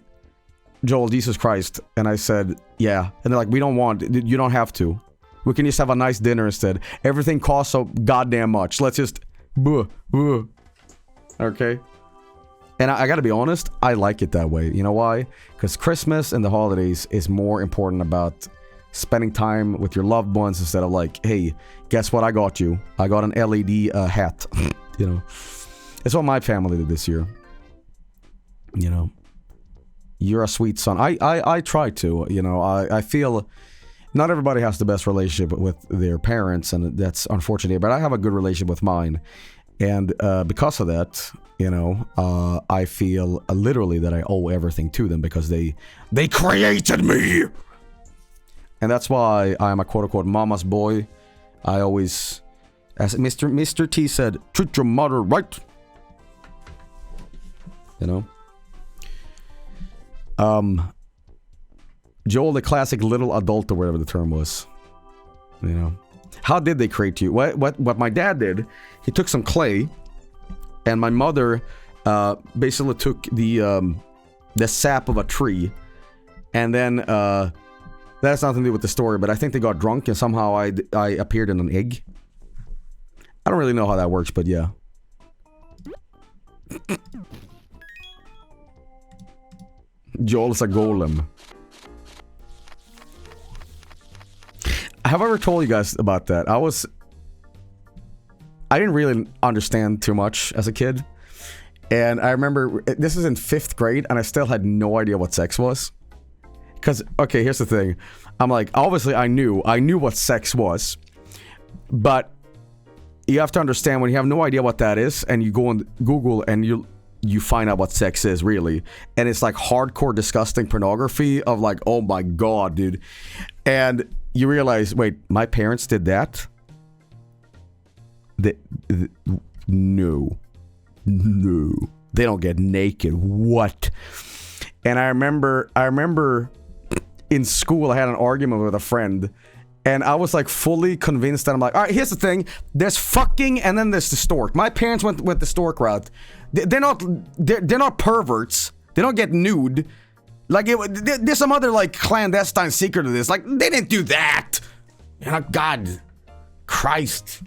Speaker 1: Joel, Jesus Christ. And I said, yeah. And they're like, we don't want, you don't have to. We can just have a nice dinner instead. Everything costs so goddamn much. Let's just, okay? And I gotta be honest, I like it that way. You know why? Because Christmas and the holidays is more important about spending time with your loved ones instead of like, hey, guess what I got you? I got an LED hat. You know? It's what my family did this year. You know? You're a sweet son. I try to, you know. I feel not everybody has the best relationship with their parents, and that's unfortunate, but I have a good relationship with mine. And because of that, you know, I feel literally that I owe everything to them because they created me. And that's why I'm a quote-unquote mama's boy. I always, as Mr. T said, treat your mother right. You know? Joel, the classic little adult or whatever the term was. You know? How did they create you? What my dad did, he took some clay, and my mother basically took the sap of a tree, and then that has nothing to do with the story, but I think they got drunk and somehow I appeared in an egg. I don't really know how that works, but yeah. Joel is a golem. Have I ever told you guys about that? I didn't really understand too much as a kid. And I remember, this is in 5th grade, and I still had no idea what sex was. Because, okay, here's the thing. I'm like, obviously I knew what sex was. But you have to understand, when you have no idea what that is, and you go on Google and you find out what sex is, really. And it's like hardcore disgusting pornography of like, oh my god, dude. And you realize, wait, my parents did that? No. They don't get naked. What? And I remember in school I had an argument with a friend, and I was like fully convinced that I'm like, all right, here's the thing. There's fucking, and then there's the stork. My parents went the stork route. They're not perverts. They don't get nude. Like, there's some other, like, clandestine secret to this. Like, they didn't do that. You know, God. Christ.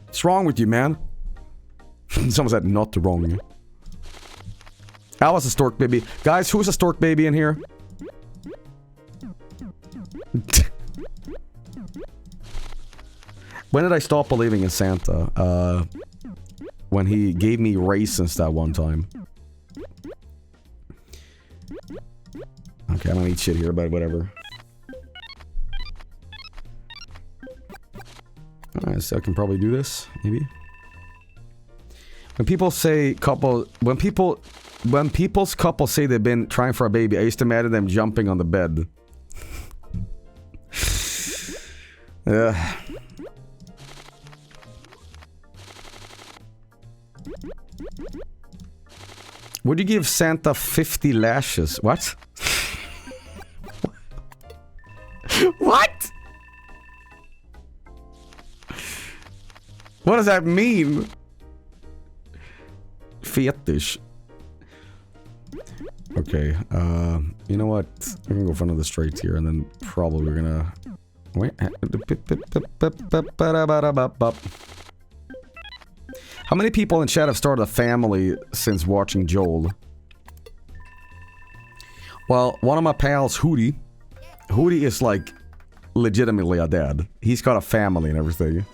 Speaker 1: What's wrong with you, man? Someone said, not wrong. I was a stork baby. Guys, who's a stork baby in here? When did I stop believing in Santa? When he gave me raisins that one time. Okay, I don't eat shit here, but whatever. Alright, so I can probably do this, maybe. When people's couples say they've been trying for a baby, I used to imagine them jumping on the bed. Yeah. Would you give Santa 50 lashes? What? What? What does that mean? Fetish. Okay, you know what? We're gonna go for another straight here, and then probably we're gonna... Wait. How many people in chat have started a family since watching Joel? Well, one of my pals, Hootie is like legitimately a dad. He's got a family and everything.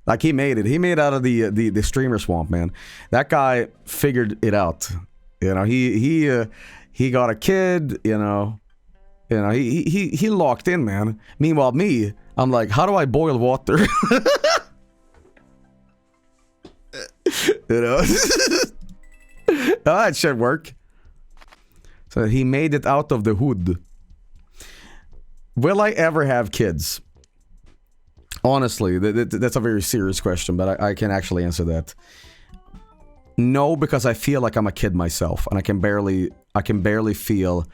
Speaker 1: Like, he made it. He made it out of the streamer swamp, man. That guy figured it out. You know, he got a kid, you know, he locked in, man. Meanwhile, me, I'm like, how do I boil water? You know? Oh, that should work. So he made it out of the hood. Will I ever have kids? Honestly, that's a very serious question, but I can actually answer that. No, because I feel like I'm a kid myself, and I can barely feel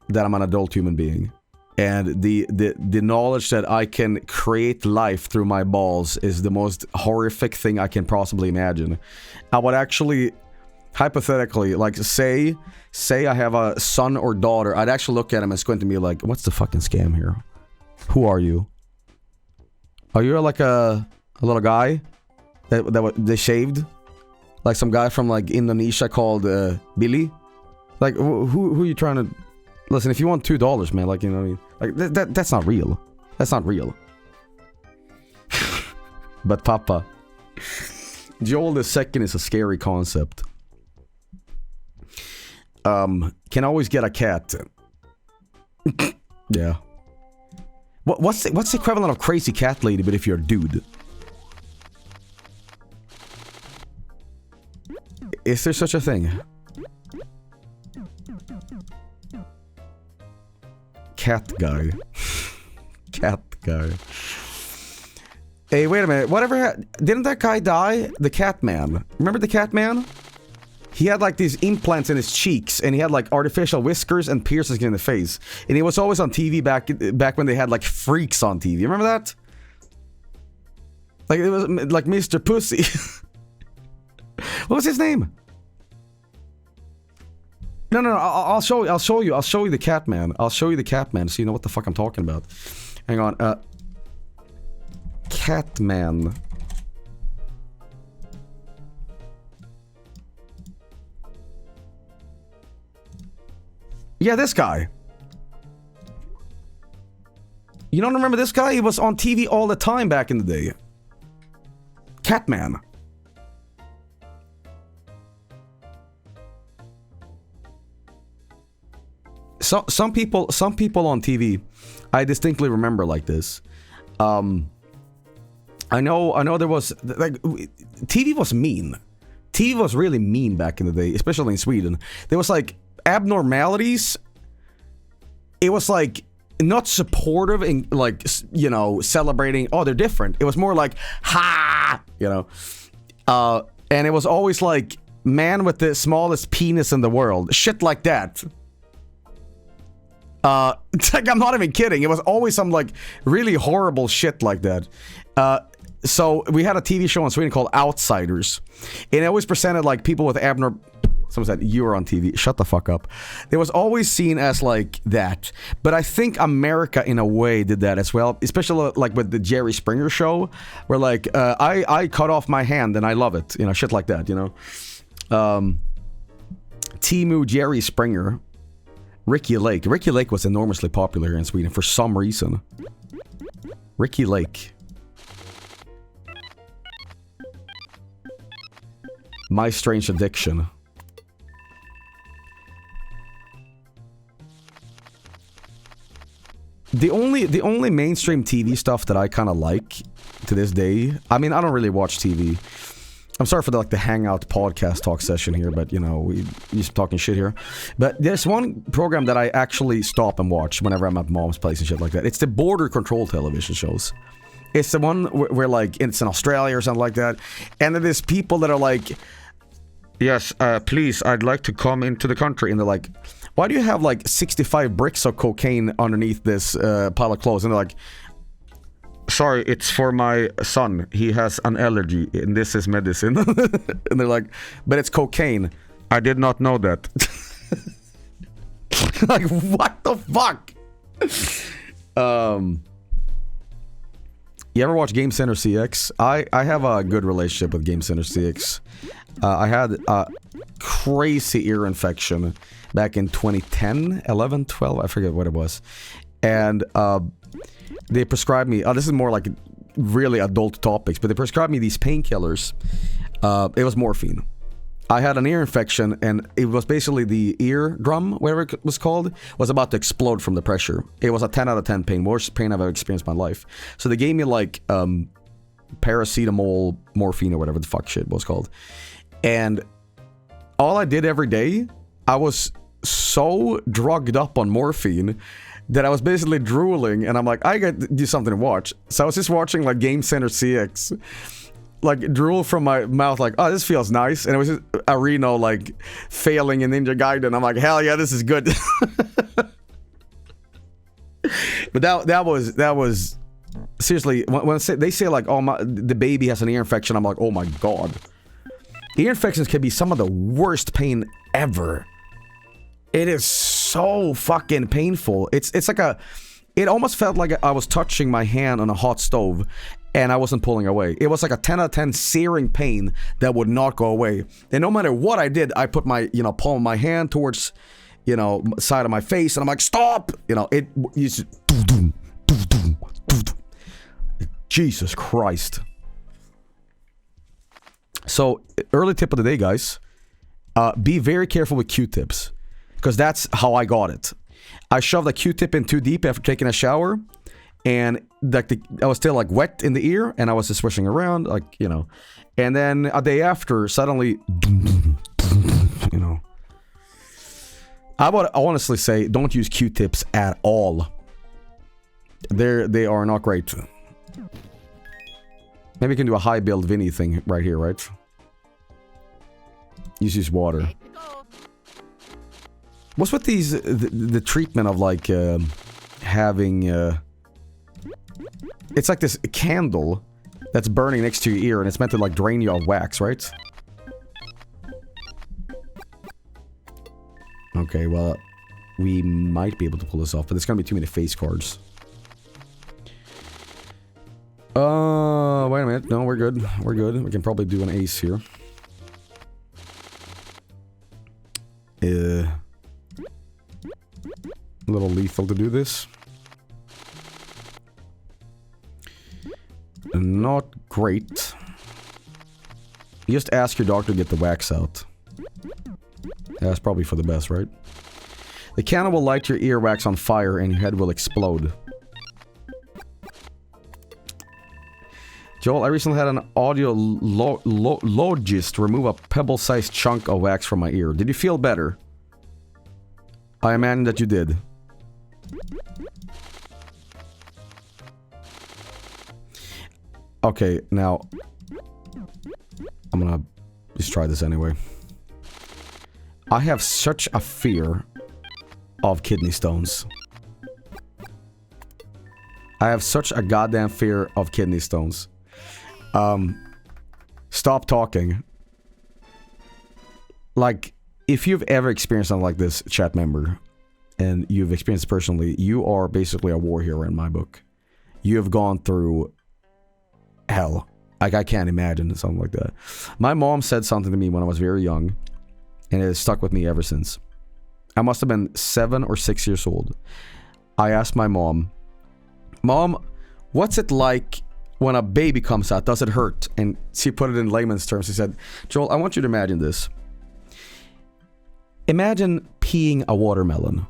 Speaker 1: that I'm an adult human being. And the knowledge that I can create life through my balls is the most horrific thing I can possibly imagine. I would actually, hypothetically, like say I have a son or daughter, I'd actually look at him and squint at me like, what's the fucking scam here? Who are you? Are you like a little guy that they shaved? Like some guy from like Indonesia called Billy? Like who are you trying to... Listen, if you want $2, man, like, you know what I mean? Like, that's not real. That's not real. But Papa. Joel the second is a scary concept. Can always get a cat. Yeah. What's the equivalent of crazy cat lady, but if you're a dude? Is there such a thing? Cat guy. Cat guy. Hey, wait a minute. Whatever. Didn't that guy die? The cat man. Remember the cat man? He had like these implants in his cheeks, and he had like artificial whiskers and piercings in the face. And he was always on TV back when they had like freaks on TV. Remember that? Like it was like Mr. Pussy. What was his name? No, I'll show you the cat man. I'll show you the cat man so you know what the fuck I'm talking about. Hang on, cat man. Yeah, this guy. You don't remember this guy? He was on TV all the time back in the day. Catman. So, some people on TV, I distinctly remember like this. I know there was like TV was mean. TV was really mean back in the day, especially in Sweden. There was like abnormalities. It was like not supportive and like, you know, celebrating. Oh, they're different. It was more like ha, you know, and it was always like man with the smallest penis in the world, shit like that. It's like, I'm not even kidding. It was always some like really horrible shit like that. So we had a TV show in Sweden called Outsiders, and it always presented like people with someone said, you were on TV. Shut the fuck up. It was always seen as like that. But I think America in a way did that as well, especially like with the Jerry Springer show, where like I cut off my hand and I love it, you know, shit like that, you know. Timu, Jerry Springer, Ricky Lake. Ricky Lake was enormously popular here in Sweden for some reason. Ricky Lake. My Strange Addiction. The only mainstream TV stuff that I kind of like to this day. I mean, I don't really watch TV. I'm sorry for the Hangout podcast talk session here, but you know, we just talking shit here. But there's one program that I actually stop and watch whenever I'm at mom's place and shit like that. It's the border control television shows. It's the one where like it's in Australia or something like that, and then there's people that are like, yes, please, I'd like to come into the country, and they're like, why do you have like 65 bricks of cocaine underneath this pile of clothes? And they're like, sorry, it's for my son. He has an allergy, and this is medicine. And they're like, but it's cocaine. I did not know that. Like, what the fuck? You ever watch Game Center CX? I have a good relationship with Game Center CX. I had a crazy ear infection back in 2010, 11, 12, I forget what it was. And they prescribed me, this is more like really adult topics, but they prescribed me these painkillers. It was morphine. I had an ear infection, and it was basically the eardrum, whatever it was called, was about to explode from the pressure. It was a 10 out of 10 pain, worst pain I've ever experienced in my life. So they gave me like paracetamol, morphine, or whatever the fuck shit was called. And all I did every day, I was so drugged up on morphine that I was basically drooling, and I'm like, I gotta do something to watch. So I was just watching like Game Center CX like drool from my mouth like, oh, this feels nice. And it was just a Reno like failing in Ninja Gaiden. I'm like, hell yeah, this is good. But that was seriously, when they say like, oh, the baby has an ear infection, I'm like, oh my god. Ear infections can be some of the worst pain ever. It is so fucking painful. It's like it almost felt like I was touching my hand on a hot stove and I wasn't pulling away. It was like a 10 out of 10 searing pain that would not go away. And no matter what I did, I put my, palm of my hand towards, side of my face and I'm like, stop! It used to... Jesus Christ. So, early tip of the day, guys. Be very careful with Q-tips. Because that's how I got it. I shoved a Q-tip in too deep after taking a shower. And I was still like wet in the ear. And I was just swishing around. And then a day after, suddenly... I would honestly say don't use Q-tips at all. They are not great. Maybe we can do a high build Vinny thing right here, right? Use water. What's with these the treatment of like having it's like this candle that's burning next to your ear and it's meant to like drain you of wax, right? Okay, well, we might be able to pull this off, but there's gonna be too many face cards. Wait a minute. No, we're good. We're good. We can probably do an ace here. A little lethal to do this. Not great. You just ask your doctor to get the wax out. That's probably for the best, right? The candle will light your earwax on fire and your head will explode. Joel, I recently had an audiologist remove a pebble-sized chunk of wax from my ear. Did you feel better? I imagine that you did. Okay, now... I'm gonna just try this anyway. I have such a fear of kidney stones. I have such a goddamn fear of kidney stones. Stop talking. Like, if you've ever experienced something like this, chat member, and you've experienced it personally, you are basically a war hero in my book. You have gone through hell. Like, I can't imagine something like that. My mom said something to me when I was very young, and it has stuck with me ever since. I must have been 7 or 6 years old. I asked my mom, Mom, what's it like when a baby comes out? Does it hurt? And she put it in layman's terms. She said, Joel, I want you to imagine this. Imagine peeing a watermelon.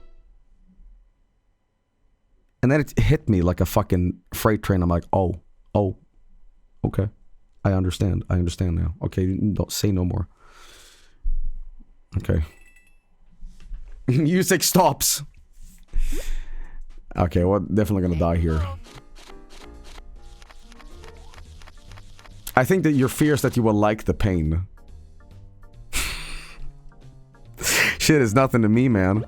Speaker 1: And then it hit me like a fucking freight train. I'm like, oh, okay. I understand now. Okay, don't say no more. Okay. Music stops. Okay, well, definitely gonna die here. I think that your fear is that you will like the pain. Shit is nothing to me, man.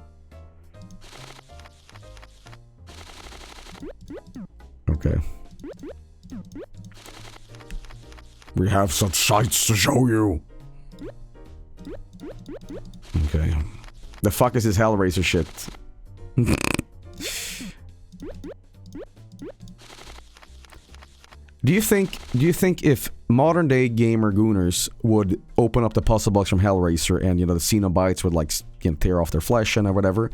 Speaker 1: Okay. We have such sights to show you. Okay. The fuck is this Hellraiser shit? Do you think if modern day gamer gooners would open up the puzzle box from Hellraiser and the Xenobites would like tear off their flesh and or whatever,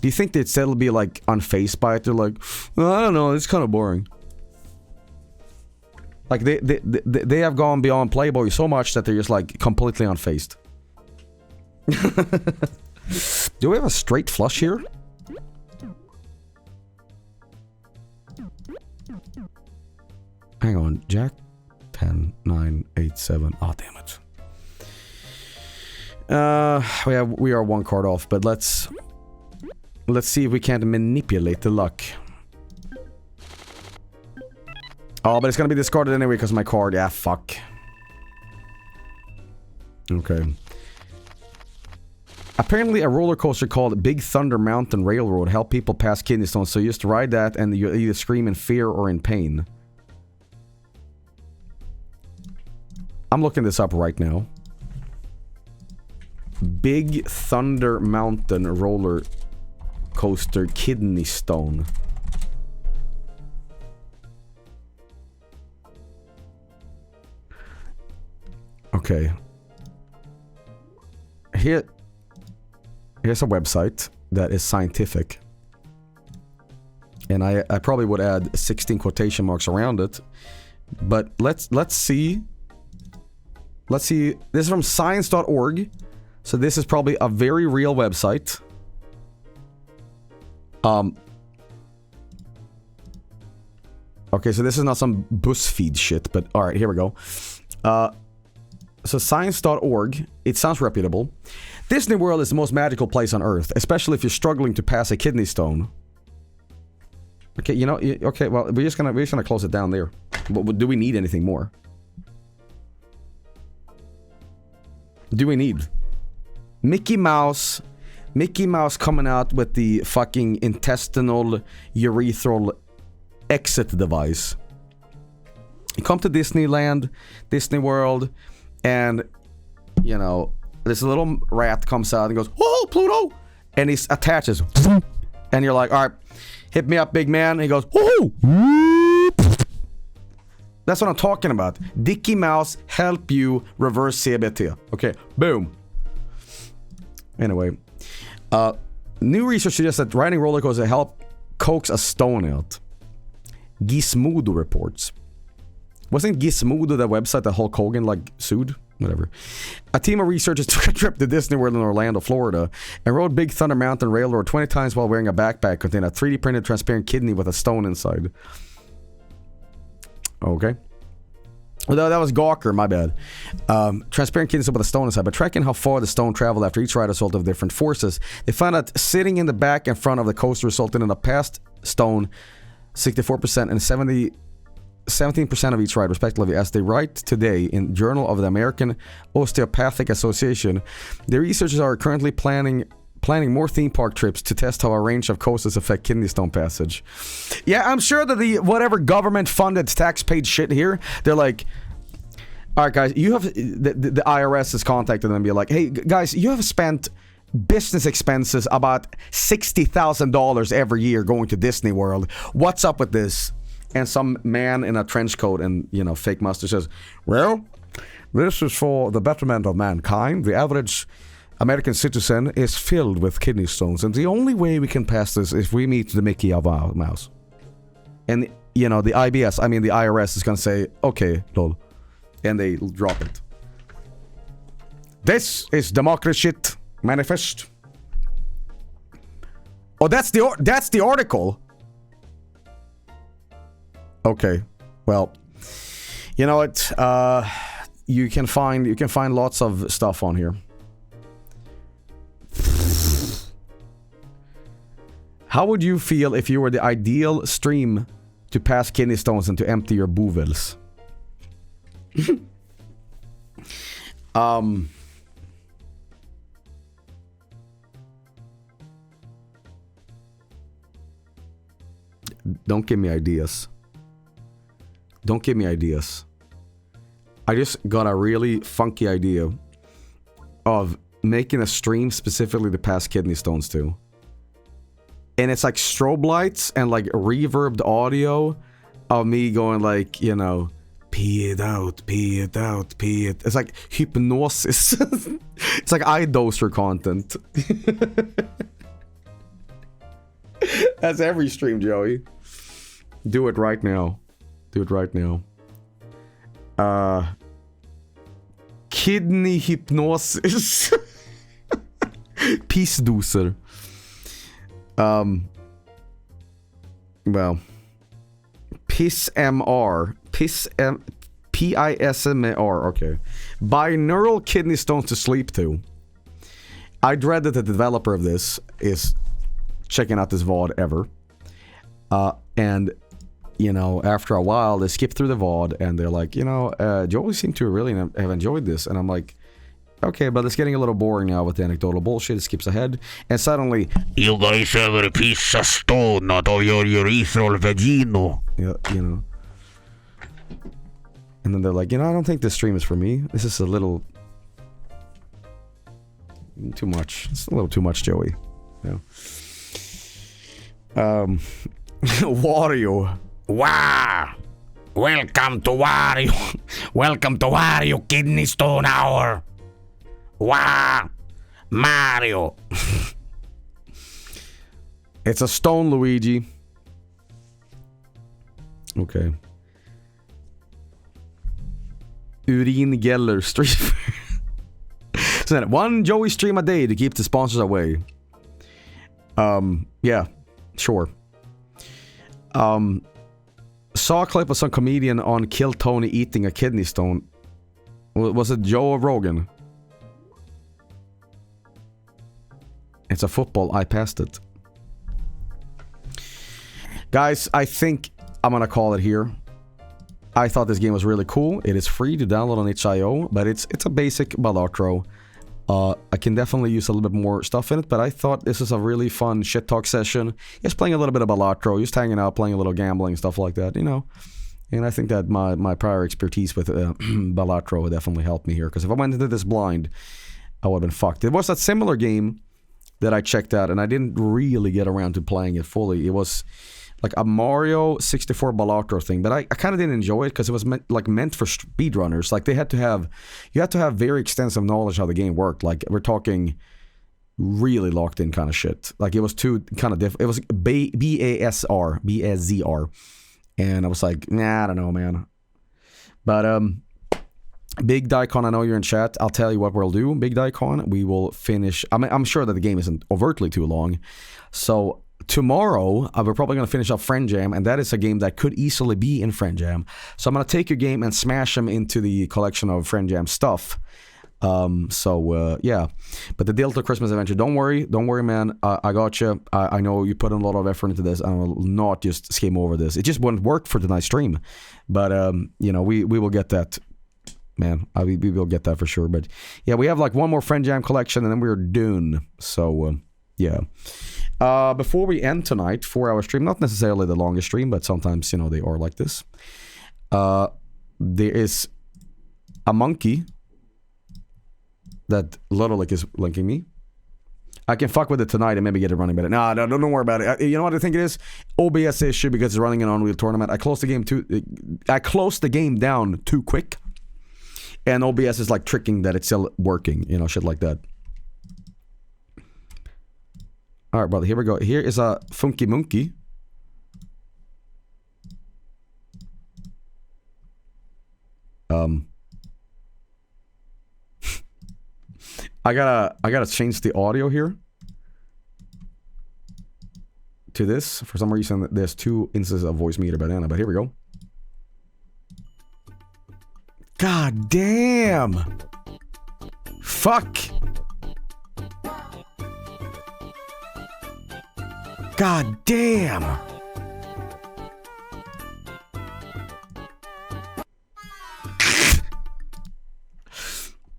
Speaker 1: do you think they'd still be like unfazed by it? They're like, well, I don't know, it's kind of boring. Like they have gone beyond Playboy so much that they're just like completely unfazed. Do we have a straight flush here? Hang on, Jack 10, 9, 8, 7. Oh, damn it. We are one card off, but let's see if we can't manipulate the luck. Oh, but it's gonna be discarded anyway because of my card. Yeah, fuck. Okay. Apparently a roller coaster called Big Thunder Mountain Railroad helped people pass kidney stones, so you used to ride that and you either scream in fear or in pain. I'm looking this up right now. Big Thunder Mountain Roller Coaster Kidney Stone. Okay. Here's a website that is scientific. And I probably would add 16 quotation marks around it. But let's see. Let's see. This is from science.org. So this is probably a very real website. Okay, so this is not some BuzzFeed shit, but alright, here we go. So science.org, it sounds reputable. Disney World is the most magical place on Earth, especially if you're struggling to pass a kidney stone. Okay, you know, okay, well, we're just gonna close it down there. But do we need anything more? Do we need Mickey Mouse coming out with the fucking intestinal urethral exit device? You come to Disneyland, Disney World, and you know, this little rat comes out and goes, "Oh, Pluto!" and he attaches, and you're like, "All right, hit me up, big man." And he goes, "Oh!" That's what I'm talking about. Dicky Mouse help you reverse CBT. Okay, boom. Anyway, new research suggests that riding roller coasters help coax a stone out. Gizmodo reports. Wasn't Gizmodo the website that Hulk Hogan like sued? Whatever. A team of researchers took a trip to Disney World in Orlando, Florida, and rode Big Thunder Mountain Railroad 20 times while wearing a backpack containing a 3D printed transparent kidney with a stone inside. Okay. Well, that was Gawker, my bad. Transparent kidneys with a stone inside, but tracking how far the stone traveled after each ride resulted of different forces. They found that sitting in the back and front of the coaster resulted in a passed stone 64% and 17% of each ride, respectively. As they write today in Journal of the American Osteopathic Association, the researchers are currently planning more theme park trips to test how a range of coasters affect kidney stone passage. Yeah, I'm sure that the whatever government-funded tax-paid shit here, they're like, all right, guys, you have the IRS has contacted them and be like, hey, guys, you have spent business expenses about $60,000 every year going to Disney World. What's up with this? And some man in a trench coat and, you know, fake mustache says, well, this is for the betterment of mankind. The average American citizen is filled with kidney stones, and the only way we can pass this is if we meet the Mickey of our mouse. And, you know, the IRS is gonna say, okay, lol. And they drop it. This is democracy shit manifest. Oh, that's the article. Okay, well, you know what? You can find lots of stuff on here. How would you feel if you were the ideal stream to pass kidney stones and to empty your boovels? Don't give me ideas. Don't give me ideas. I just got a really funky idea of making a stream specifically to pass kidney stones to. And it's like strobe lights and like reverbed audio of me going like, you know, pee it out, pee it out, pee it. It's like hypnosis. It's like iDoser content. That's every stream, Joey. Do it right now. Do it right now. Kidney hypnosis. Peace doser. Well, PISMR. PISMR, okay. Binaural kidney stones to sleep to. I dread that the developer of this is checking out this VOD ever. And, you know, after a while, they skip through the VOD and they're like, you know, Joey seemed to really have enjoyed this. And I'm like, okay, but it's getting a little boring now with the anecdotal bullshit. It skips ahead, and suddenly,
Speaker 3: you guys have a piece of stone out of your urethral vagina.
Speaker 1: Yeah, you know. And then they're like, you know, I don't think this stream is for me. This is a little too much. It's a little too much, Joey. Yeah. Wario.
Speaker 3: Wow! Welcome to Wario. Welcome to Wario Kidney Stone Hour. Wow! Mario.
Speaker 1: It's a stone, Luigi. Okay. Urin Geller stream. So then, one Joey stream a day to keep the sponsors away. Yeah, sure. Saw a clip of some comedian on Kill Tony eating a kidney stone. Was it Joe Rogan? It's a football. I passed it. Guys, I think I'm gonna call it here. I thought this game was really cool. It is free to download on itch.io, but it's a basic Balatro. I can definitely use a little bit more stuff in it, but I thought this is a really fun shit talk session. Just playing a little bit of Balatro, just hanging out, playing a little gambling, stuff like that, you know. And I think that my prior expertise with Balatro would definitely help me here, because if I went into this blind, I would have been fucked. It was that similar game that I checked out, and I didn't really get around to playing it fully. It was like a Mario 64 Balatro thing, but I kind of didn't enjoy it because it was meant for speedrunners. Like you had to have very extensive knowledge how the game worked. Like we're talking really locked in kind of shit. Like it was too kind of it was B-A-Z-R, and I was like, nah, I don't know, man. But Big Daikon, I know you're in chat. I'll tell you what we'll do. Big Daikon, we will finish. I mean, I'm sure that the game isn't overtly too long, so. Tomorrow, we're probably going to finish up Friend Jam, and that is a game that could easily be in Friend Jam. So I'm going to take your game and smash them into the collection of Friend Jam stuff. Yeah. But the Delta Christmas Adventure, don't worry, man. I got you. I know you put in a lot of effort into this. I will not just skim over this. It just wouldn't work for tonight's stream. But, you know, we will get that. Man, we will get that for sure. But, yeah, we have like one more Friend Jam collection, and then we're done. So, yeah. Before we end tonight, 4-hour stream, not necessarily the longest stream, but sometimes, you know, they are like this. There is a monkey that Ludolic is linking me. I can fuck with it tonight and maybe get it running better. No, don't worry about it. You know what I think it is? OBS issue because it's running an Unreal tournament. I closed the game down too quick, and OBS is like tricking that it's still working. You know, shit like that. All right, brother, here we go. Here is a Funky Monkey. I gotta change the audio here to this. For some reason, there's two instances of Voice Meter Banana, but here we go. God damn! Fuck! God damn!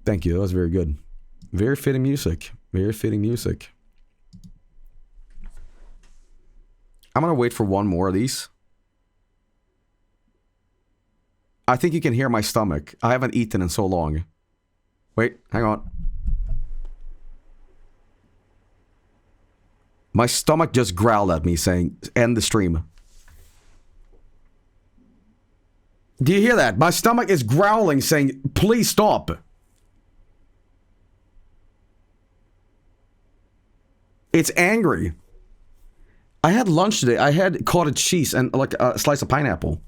Speaker 1: Thank you, that was very good. Very fitting music. Very fitting music. I'm gonna wait for one more of these. I think you can hear my stomach. I haven't eaten in so long. Wait, hang on. My stomach just growled at me saying, end the stream. Do you hear that? My stomach is growling saying, please stop. It's angry. I had lunch today. I had cottage cheese and like a slice of pineapple.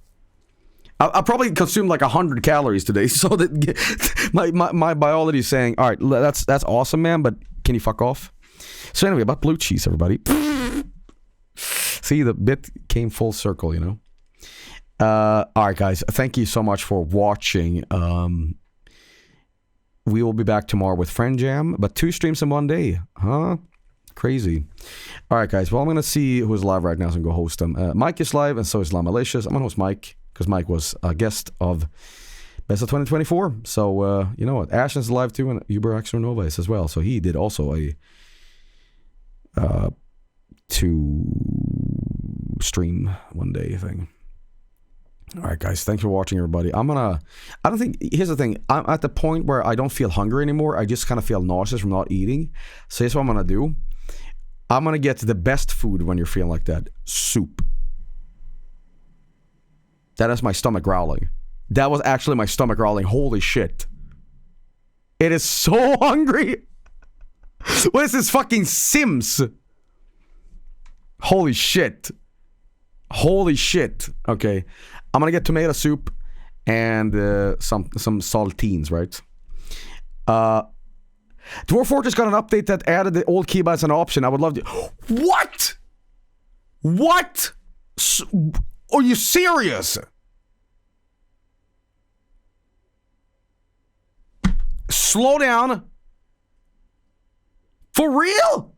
Speaker 1: I probably consumed like 100 calories today. So that my biology is saying, all right, that's awesome, man, but can you fuck off? So anyway, about blue cheese, everybody. See, the bit came full circle, you know. All right, guys. Thank you so much for watching. We will be back tomorrow with Friend Jam, but 2 streams in one day, huh? Crazy. All right, guys. Well, I'm gonna see who's live right now, so I'm gonna go host them. Mike is live, and so is La Malicious. I'm gonna host Mike because Mike was a guest of Best of 2024. So, you know what? Ashen is live too, and Uber Axel Nova is as well. So he did also a to stream one day thing. All right, guys. Thanks for watching, everybody. Here's the thing. I'm at the point where I don't feel hungry anymore. I just kind of feel nauseous from not eating. So here's what I'm going to do. I'm going to get the best food when you're feeling like that. Soup. That is my stomach growling. That was actually my stomach growling. Holy shit. It is so hungry. What is this fucking Sims? Holy shit. Holy shit. Okay. I'm gonna get tomato soup and some saltines, right? Dwarf Fortress got an update that added the old keybind as an option. I would love to... What? What? Are you serious? Slow down. For real?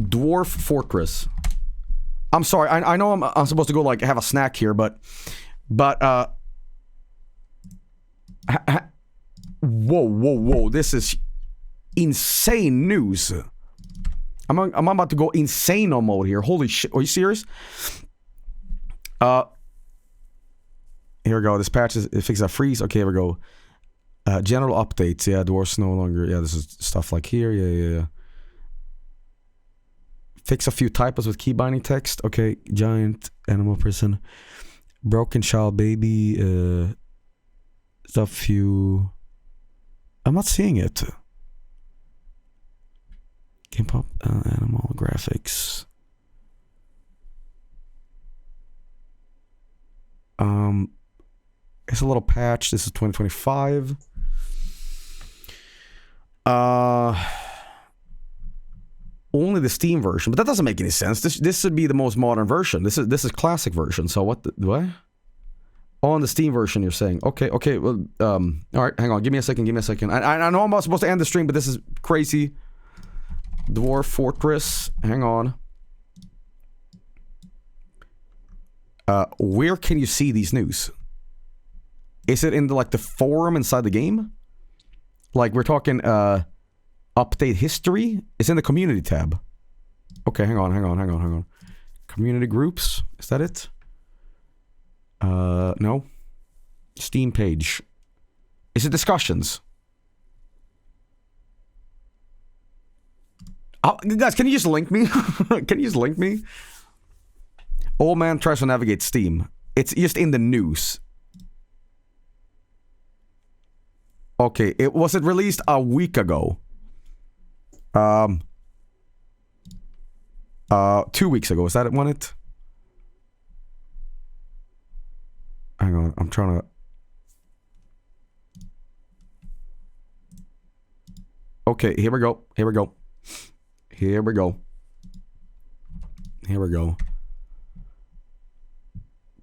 Speaker 1: Dwarf Fortress. I'm sorry. I know I'm supposed to go like have a snack here, but whoa. This is insane news. I'm about to go insane on mode here. Holy shit. Are you serious? Here we go. This patch is fixes a freeze. Okay, here we go. General updates. Yeah, dwarfs no longer. Yeah, this is stuff like here. Yeah. Fix a few typos with key binding text. Okay, giant animal person. Broken child baby. Stuff few. I'm not seeing it. Game pop animal graphics. It's a little patch. This is 2025. Only the Steam version, but that doesn't make any sense. This should be the most modern version. This is classic version. So what? What? On the Steam version, you're saying? Okay. Well, all right. Hang on. Give me a second. I know I'm supposed to end the stream, but this is crazy. Dwarf Fortress. Hang on. Where can you see these news? Is it in the forum inside the game? Like we're talking update history? It's in the community tab. Okay, hang on. Community groups. Is that it? No. Steam page. Is it discussions? Oh, guys, can you just link me? Old man tries to navigate Steam. It's just in the news. Okay, was it released a week ago? 2 weeks ago. Is that one it? Hang on, I'm trying to... Okay, here we go.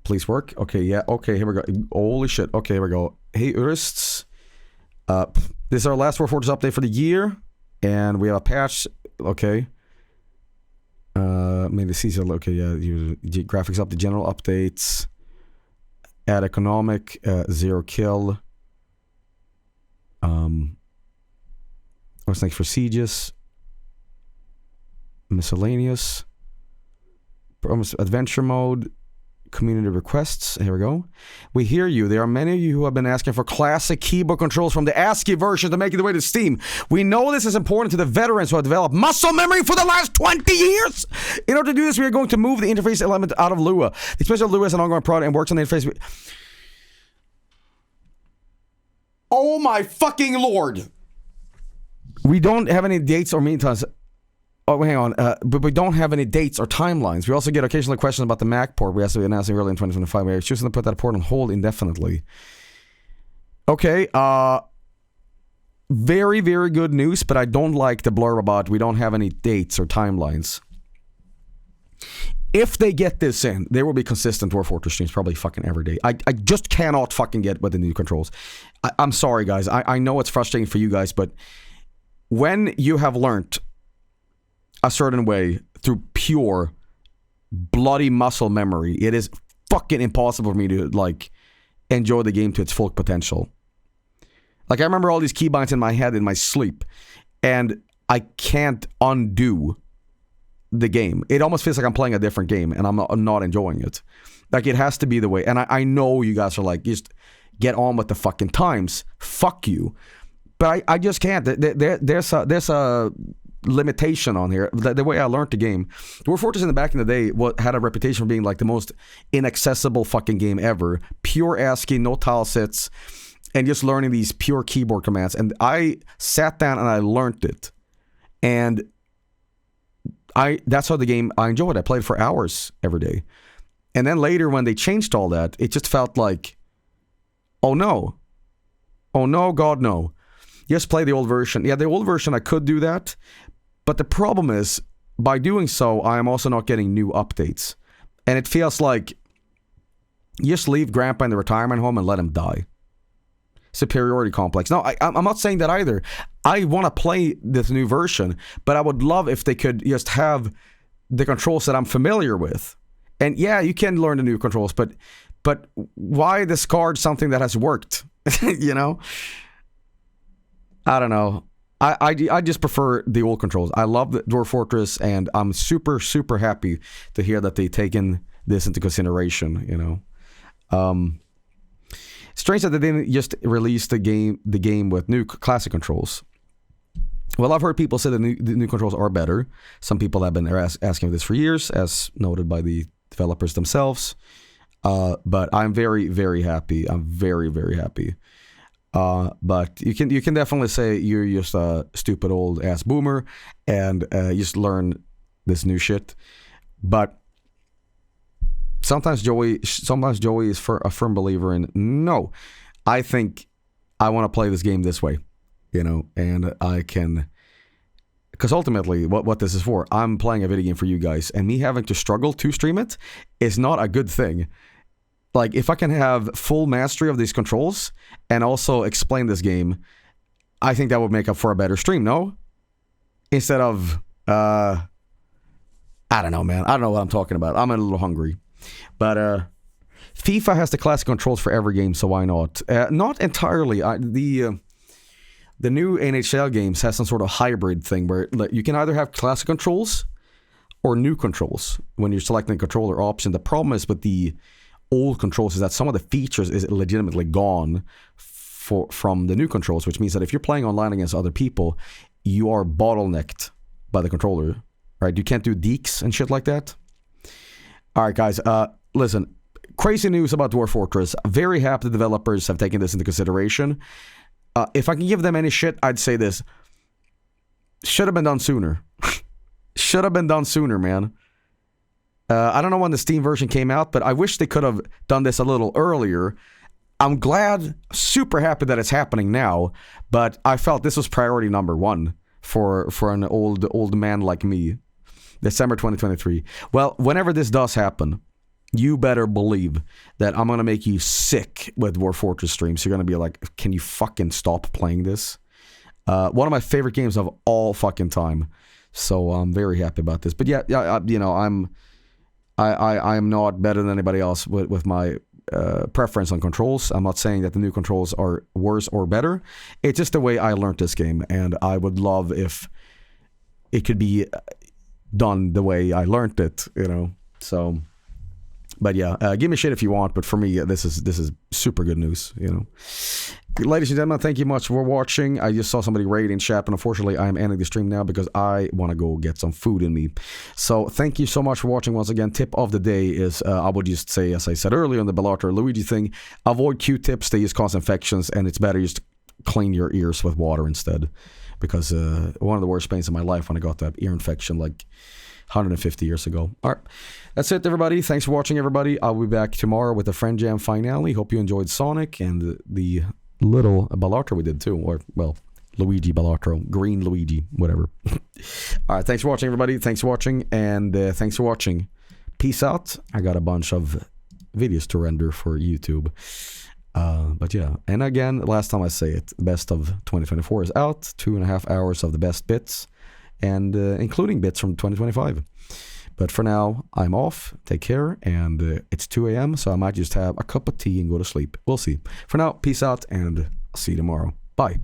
Speaker 1: Please work. Okay, yeah. Okay, here we go. Holy shit. Okay, here we go. Hey, Urists. This is our last Dwarf Fortress update for the year. And we have a patch. Okay. Maybe season. Okay, yeah. Graphics up, the general updates. Add economic. 0 kill. What's next for sieges? Miscellaneous. Adventure mode. Community requests. Here we go. We hear you. There are many of you who have been asking for classic keyboard controls from the ASCII version to make it the way to Steam. We know this is important to the veterans who have developed muscle memory for the last 20 years. In order to do this, we are going to move the interface element out of Lua. The special Lua is an ongoing product and works on the interface. Oh my fucking lord. We don't have any dates or meantime. Oh, hang on. But we don't have any dates or timelines. We also get occasionally questions about the Mac port. We have to be announcing early in 2025. We are choosing to put that port on hold indefinitely. Okay. Very, very good news, but I don't like the blurb about we don't have any dates or timelines. If they get this in, there will be consistent Dwarf Fortress streams probably fucking every day. I just cannot fucking get with the new controls. I'm sorry, guys. I know it's frustrating for you guys, but when you have learned a certain way through pure bloody muscle memory, it is fucking impossible for me to like enjoy the game to its full potential. Like I remember all these keybinds in my head in my sleep, and I can't undo the game. It almost feels like I'm playing a different game, and I'm not enjoying it. Like it has to be the way. And I know you guys are like, just get on with the fucking times. Fuck you. But I just can't. There's a limitation on here. The way I learned the game. Dwarf Fortress in the back in the day had a reputation for being like the most inaccessible fucking game ever. Pure ASCII, no tile sets, and just learning these pure keyboard commands. And I sat down and I learned it. And that's how the game I enjoyed. I played for hours every day. And then later when they changed all that, it just felt like, oh no, God no. Just play the old version. Yeah, the old version I could do that, but the problem is, by doing so, I am also not getting new updates. And it feels like, just leave Grandpa in the retirement home and let him die. Superiority complex. No, I'm not saying that either. I want to play this new version, but I would love if they could just have the controls that I'm familiar with. And yeah, you can learn the new controls, but why discard something that has worked? You know? I don't know. I just prefer the old controls. I love the Dwarf Fortress, and I'm super, super happy to hear that they've taken this into consideration, you know? Strange that they didn't just release the game with new classic controls. Well, I've heard people say the new controls are better. Some people have been asking this for years, as noted by the developers themselves. But I'm very, very happy. I'm very, very happy. But you can definitely say you're just a stupid old ass boomer and just learn this new shit. But sometimes Joey is a firm believer in, no, I think I want to play this game this way, you know, and I can, because ultimately what this is for, I'm playing a video game for you guys, and me having to struggle to stream it is not a good thing. Like, if I can have full mastery of these controls and also explain this game, I think that would make up for a better stream, no? Instead of, I don't know, man. I don't know what I'm talking about. I'm a little hungry. But FIFA has the classic controls for every game, so why not? Not entirely. The new NHL games has some sort of hybrid thing where you can either have classic controls or new controls when you're selecting the controller option. The problem is with the old controls is that some of the features is legitimately gone from the new controls, which means that if you're playing online against other people, you are bottlenecked by the controller, right? You can't do deeks and shit like that. All right, guys, listen, crazy news about Dwarf Fortress. Very happy the developers have taken this into consideration. If I can give them any shit, I'd say this. Should have been done sooner. Should have been done sooner, man. I don't know when the Steam version came out, but I wish they could have done this a little earlier. I'm glad, super happy that it's happening now, but I felt this was priority number one for an old man like me. December 2023. Well, whenever this does happen, you better believe that I'm going to make you sick with Dwarf Fortress streams. You're going to be like, can you fucking stop playing this? One of my favorite games of all fucking time. So I'm very happy about this. But yeah, you know, I'm not better than anybody else with my preference on controls. I'm not saying that the new controls are worse or better. It's just the way I learned this game, and I would love if it could be done the way I learned it, you know. So, but yeah, give me shit if you want, but for me, this is super good news, you know. Ladies and gentlemen, thank you much for watching. I just saw somebody raid in chat, and unfortunately, I am ending the stream now because I want to go get some food in me. So, thank you so much for watching once again. Tip of the day is, I would just say, as I said earlier on the Balatro Luigi thing, avoid Q-tips. They just cause infections, and it's better just clean your ears with water instead. Because one of the worst pains in my life when I got that ear infection like 150 years ago. All right, that's it, everybody. Thanks for watching, everybody. I'll be back tomorrow with the Friend Jam finale. Hope you enjoyed Sonic and the little Balatro we did too. Or, well, Luigi Balatro. Green Luigi, whatever. All right, thanks for watching, everybody. Thanks for watching, and thanks for watching. Peace out. I got a bunch of videos to render for YouTube. But yeah, and again, last time I say it, best of 2024 is out. 2.5 hours of the best bits, and including bits from 2025. But for now, I'm off. Take care. And it's 2 a.m. So I might just have a cup of tea and go to sleep. We'll see. For now, peace out and I'll see you tomorrow. Bye.